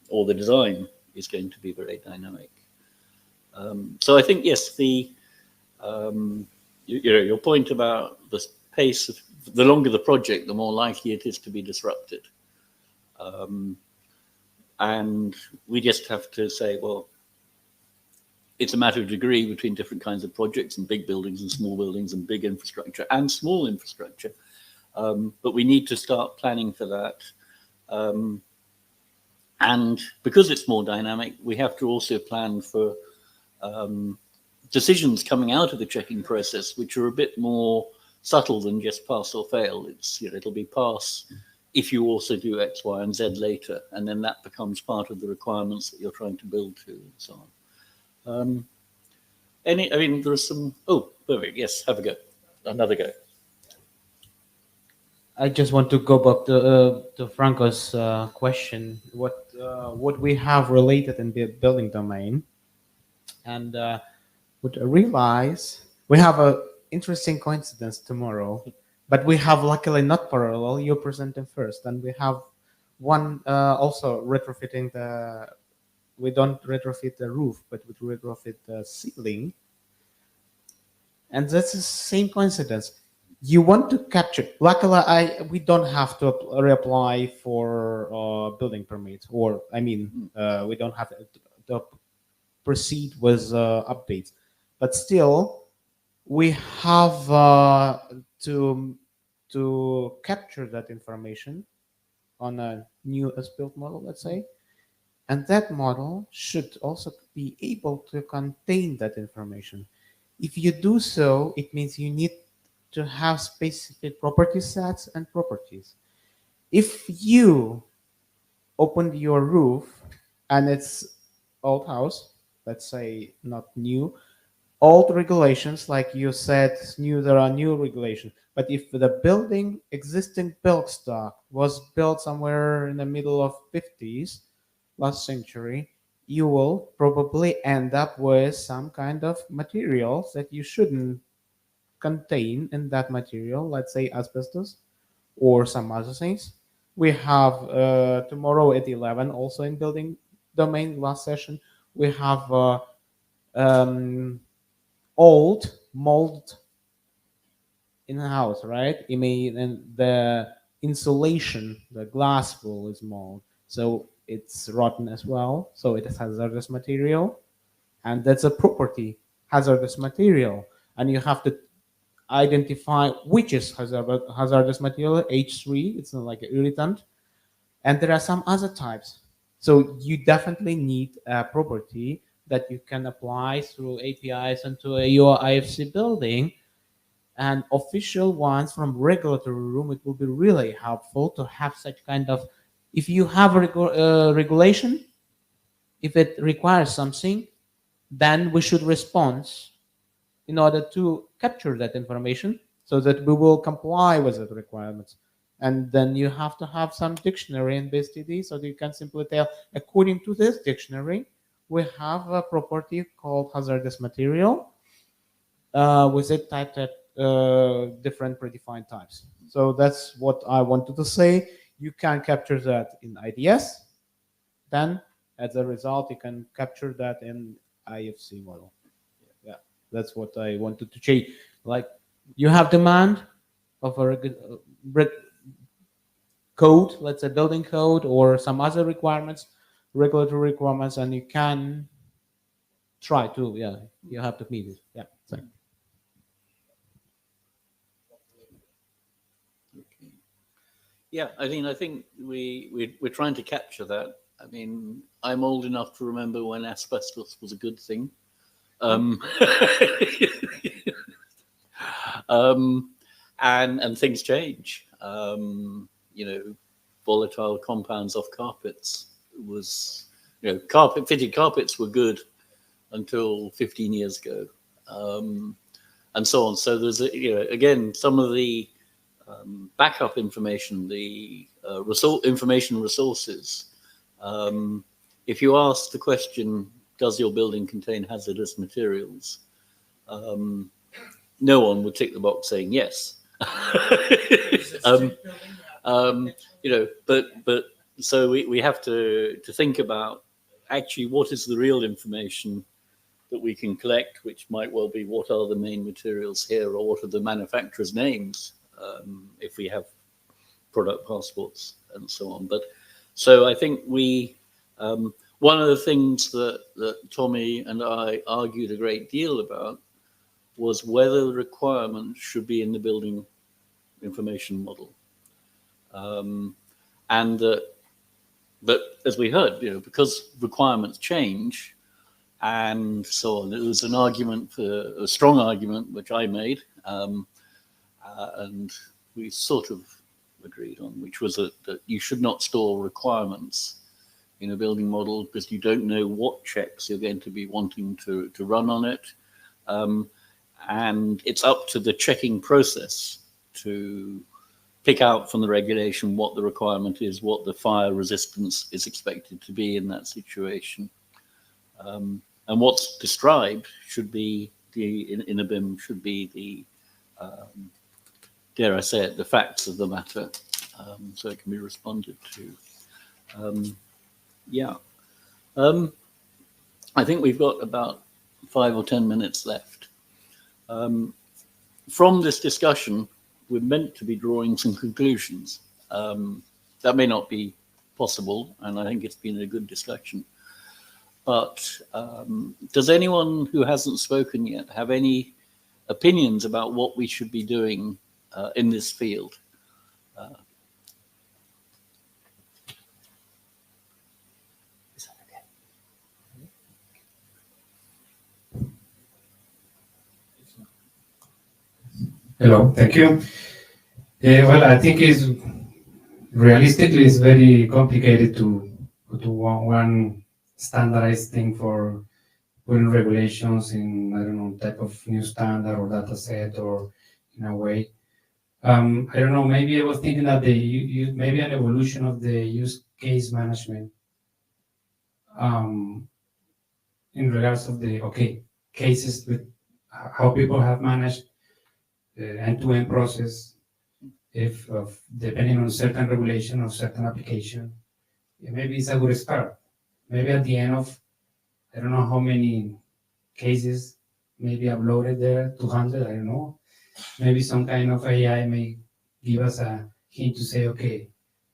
or the design is going to be very dynamic. So I think, yes, your point about the pace of the longer the project, the more likely it is to be disrupted. And we just have to say, well, it's a matter of degree between different kinds of projects and big buildings and small buildings and big infrastructure and small infrastructure. But we need to start planning for that. And because it's more dynamic, we have to also plan for decisions coming out of the checking process, which are a bit more subtle than just pass or fail. It's, you know, it'll be pass if you also do X, Y, and Z later, and then that becomes part of the requirements that you're trying to build to, and so on. I mean, there are some. Oh, perfect. Yes, have a go. Another go. I just want to go back to Franco's question. What we have related in the building domain, and would realize we have a interesting coincidence tomorrow, but we have luckily not parallel. You present them first, and we have one also retrofitting the. We don't retrofit the roof, but we retrofit the ceiling, and that's the same coincidence. You want to capture. Luckily, we don't have to reapply for building permits, or I mean, we don't have to proceed with updates. But still, we have to capture that information on a new as-built model, let's say, and that model should also be able to contain that information. If you do so, it means you need to have specific property sets and properties. If you opened your roof and it's old house, let's say not new, old regulations, like you said, there are new regulations, But if the building existing built stock was built somewhere in the middle of 50s last century, you will probably end up with some kind of materials that you shouldn't contain in that material, let's say asbestos or some other things. We have tomorrow at 11, also in building domain, last session, we have um, old mold in the house, right? I mean, and the insulation, the glass wool is mold, so it's rotten as well. So it is hazardous material, and that's a property hazardous material, and you have to identify which is hazardous material. H3, it's not like an irritant, and there are some other types. So you definitely need a property that you can apply through APIs into your IFC building, and official ones from regulatory room. It will be really helpful to have such kind of, if you have a regulation, if it requires something, then we should respond in order to capture that information so that we will comply with the requirements. And then you have to have some dictionary in BSTD, so that you can simply tell, according to this dictionary, we have a property called hazardous material with it typed at different predefined types. So that's what I wanted to say. You can capture that in IDS. Then, as a result, you can capture that in IFC model. Yeah, that's what I wanted to change. Like, you have demand of a code, let's say building code or some other requirements, regulatory requirements, and you can try to, yeah, you have to meet it. Yeah. So. Yeah, I mean, I think we're trying to capture that. I mean, I'm old enough to remember when asbestos was a good thing. And things change. You know, volatile compounds off carpets was, you know, fitted carpets were good until 15 years ago, and so on. So there's you know, again, some of the backup information, the information resources. If you ask the question, does your building contain hazardous materials? No one would tick the box saying yes. You know, but so we have to think about actually what is the real information that we can collect, which might well be what are the main materials here, or what are the manufacturers' names, if we have product passports and so on. But so I think one of the things that Tommy and I argued a great deal about was whether the requirements should be in the building information model. But as we heard, you know, because requirements change and so on, it was an argument, a strong argument, which I made, and we sort of agreed on, which was that you should not store requirements in a building model because you don't know what checks you're going to be wanting to run on it. And it's up to the checking process to pick out from the regulation what the requirement is, what the fire resistance is expected to be in that situation. And what's described should be, in a BIM, should be the, dare I say it, the facts of the matter, so it can be responded to. Yeah. I think we've got about 5 or 10 minutes left. From this discussion, we're meant to be drawing some conclusions. That may not be possible, and I think it's been a good discussion. But does anyone who hasn't spoken yet have any opinions about what we should be doing in this field? Hello, thank you. Well, I think realistically it's very complicated to do one standardized thing for putting regulations in, I don't know, type of new standard or data set or in a way. I don't know, maybe I was thinking that maybe an evolution of the use case management in regards of the, cases with how people have managed the end-to-end process if of depending on certain regulation or certain application. Yeah, maybe it's a good start. Maybe at the end of, I don't know how many cases maybe uploaded there, 200, I don't know. Maybe some kind of AI may give us a hint to say, okay,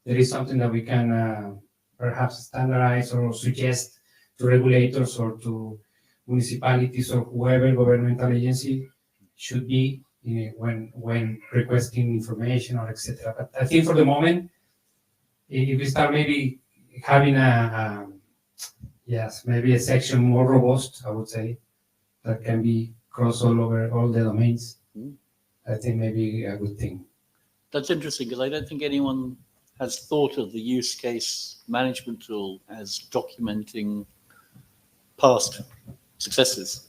there is something that we can perhaps standardize or suggest to regulators or to municipalities or whoever governmental agency should be when requesting information or etc. But I think for the moment, if we start maybe having maybe a section more robust, I would say, that can be cross all over all the domains, I think maybe a good thing. That's interesting because I don't think anyone has thought of the use case management tool as documenting past successes.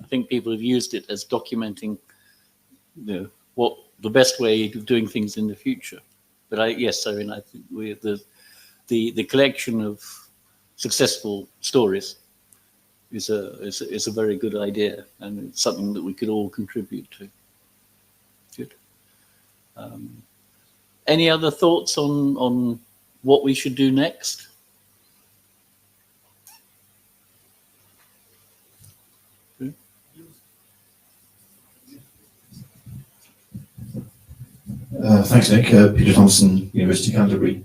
I think people have used it as documenting, what the best way of doing things in the future. But I think the collection of successful stories is a very good idea, and it's something that we could all contribute to. Good. Any other thoughts on what we should do next? Thanks, Nick. Peter Thompson, University of Canterbury.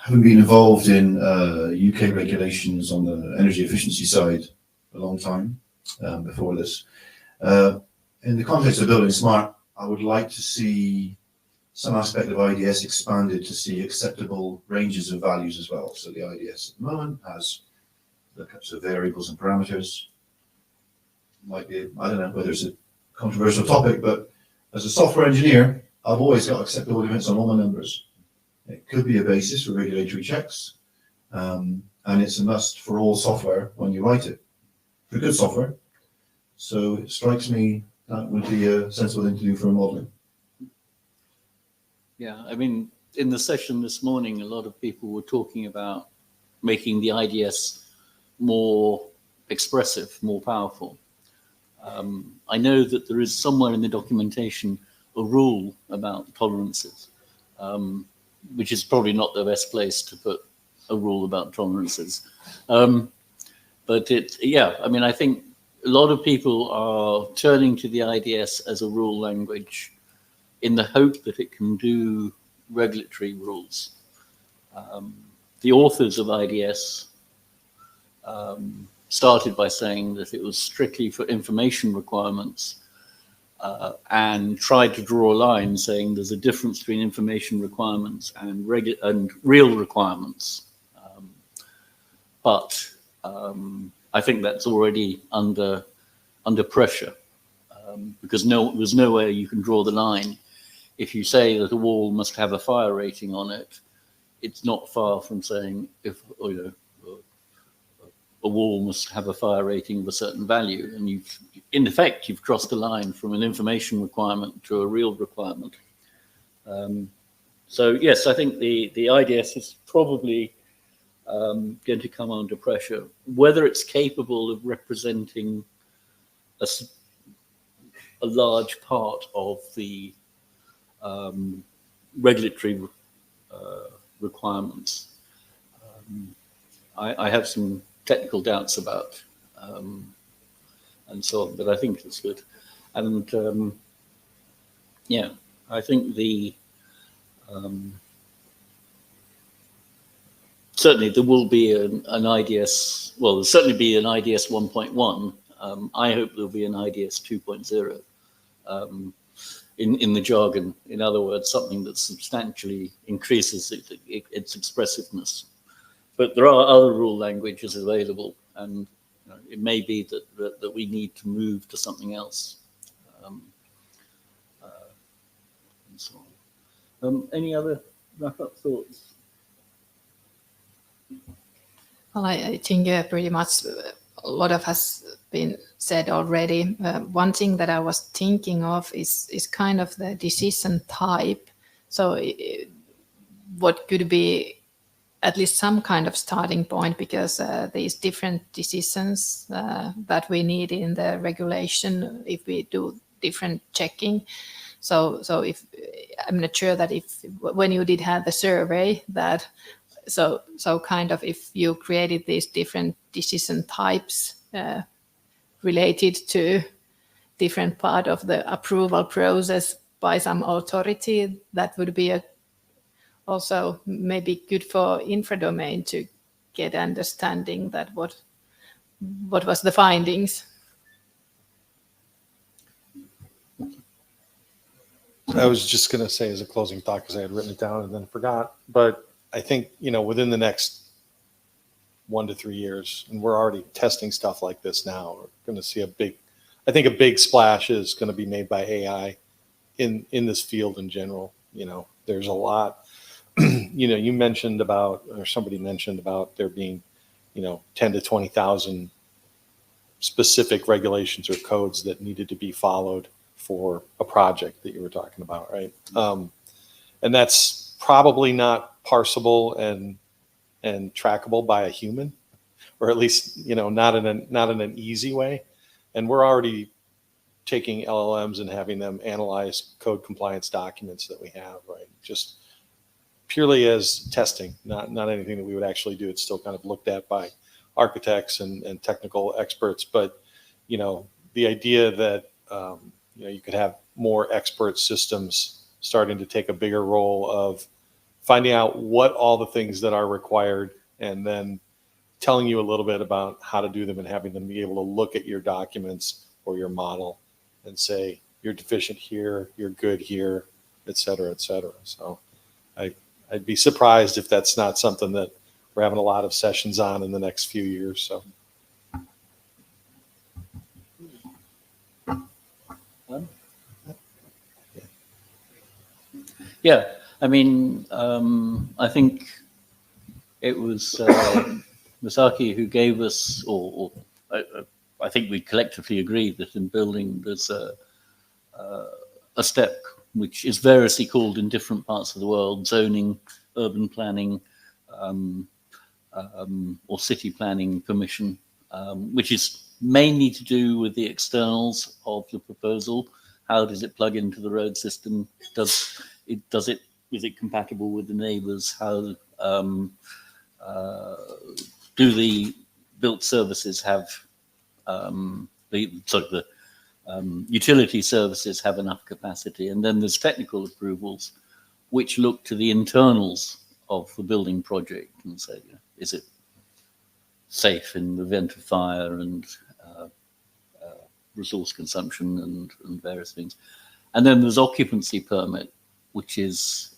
Having been involved in UK regulations on the energy efficiency side a long time before this, in the context of building smart, I would like to see some aspect of IDS expanded to see acceptable ranges of values as well. So the IDS at the moment has lookups of variables and parameters. Might be, I don't know whether it's a controversial topic, but as a software engineer, I've always got acceptable limits on all my numbers. It could be a basis for regulatory checks, and it's a must for all software when you write it, for good software. So it strikes me that would be a sensible thing to do for modeling. Yeah, I mean, in the session this morning, a lot of people were talking about making the IDS more expressive, more powerful. I know that there is somewhere in the documentation a rule about tolerances, which is probably not the best place to put a rule about tolerances. But I think a lot of people are turning to the IDS as a rule language in the hope that it can do regulatory rules. The authors of IDS started by saying that it was strictly for information requirements, and tried to draw a line saying there's a difference between information requirements and real requirements. But I think that's already under pressure, because there's nowhere you can draw the line. If you say that a wall must have a fire rating on it, it's not far from saying if a wall must have a fire rating of a certain value, and in effect you've crossed the line from an information requirement to a real requirement. So yes, I think the IDS is probably going to come under pressure. Whether it's capable of representing a large part of the regulatory requirements, I have some technical doubts about, and so on, but I think it's good. And I think certainly there will be an IDS, well, there'll certainly be an IDS 1.1. I hope there'll be an IDS 2.0 in the jargon. In other words, something that substantially increases its expressiveness. But there are other rule languages available, and it may be that we need to move to something else. And so on. Any other wrap-up thoughts? Well, I think pretty much a lot of us been said already. One thing that I was thinking of is kind of the decision type. So what could be at least some kind of starting point, because these different decisions that we need in the regulation if we do different checking. So if I'm not sure that if when you did have the survey that so kind of if you created these different decision types related to different part of the approval process by some authority, that would be also maybe good for infradomain to get understanding that what was the findings. I was just going to say as a closing thought, because I had written it down and then forgot, but I think, within the next 1 to 3 years, and we're already testing stuff like this now, we're going to see a big splash is going to be made by AI in this field in general. There's a lot, you mentioned about, or somebody mentioned about there being, 10 to 20,000 specific regulations or codes that needed to be followed for a project that you were talking about, right? And that's probably not parsable and trackable by a human, or at least not in an easy way. And we're already taking LLMs and having them analyze code compliance documents that we have, right? Just purely as testing, not anything that we would actually do. It's still kind of looked at by architects and technical experts, but the idea that you could have more expert systems starting to take a bigger role of finding out what all the things that are required and then telling you a little bit about how to do them and having them be able to look at your documents or your model and say, you're deficient here, you're good here, et cetera, et cetera. So I'd be surprised if that's not something that we're having a lot of sessions on in the next few years. So. Yeah, I mean, I think it was Masaki who gave us, or I think we collectively agreed that in building there's a step which is variously called in different parts of the world: zoning, urban planning, or city planning permission, which is mainly to do with the externals of the proposal. How does it plug into the road system? Is it compatible with the neighbors? How do the built services have the utility services have enough capacity? And then there's technical approvals, which look to the internals of the building project and say, is it safe in the event of fire and resource consumption and various things. And then there's occupancy permit, which is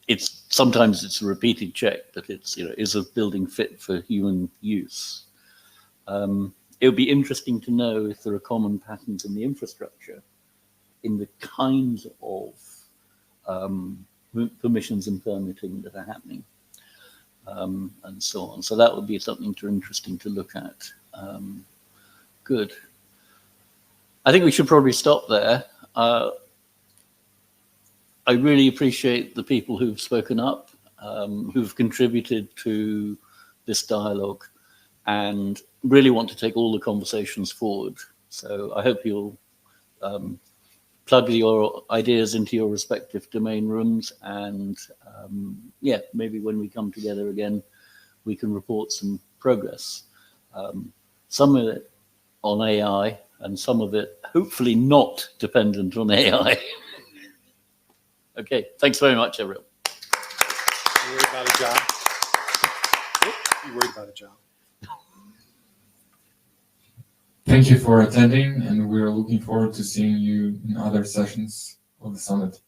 it's sometimes it's a repeated check that it's is a building fit for human use. It would be interesting to know if there are common patterns in the infrastructure, in the kinds of permissions and permitting that are happening, and so on. So that would be something interesting to look at. Good. I think we should probably stop there. I really appreciate the people who've spoken up, who've contributed to this dialogue, and really want to take all the conversations forward. So I hope you'll plug your ideas into your respective domain rooms, and maybe when we come together again, we can report some progress. Some of it on AI, and some of it hopefully not dependent on AI. Okay, thanks very much, everyone. You worried about a job? You worried about a job? Thank you for attending, and we're looking forward to seeing you in other sessions of the summit.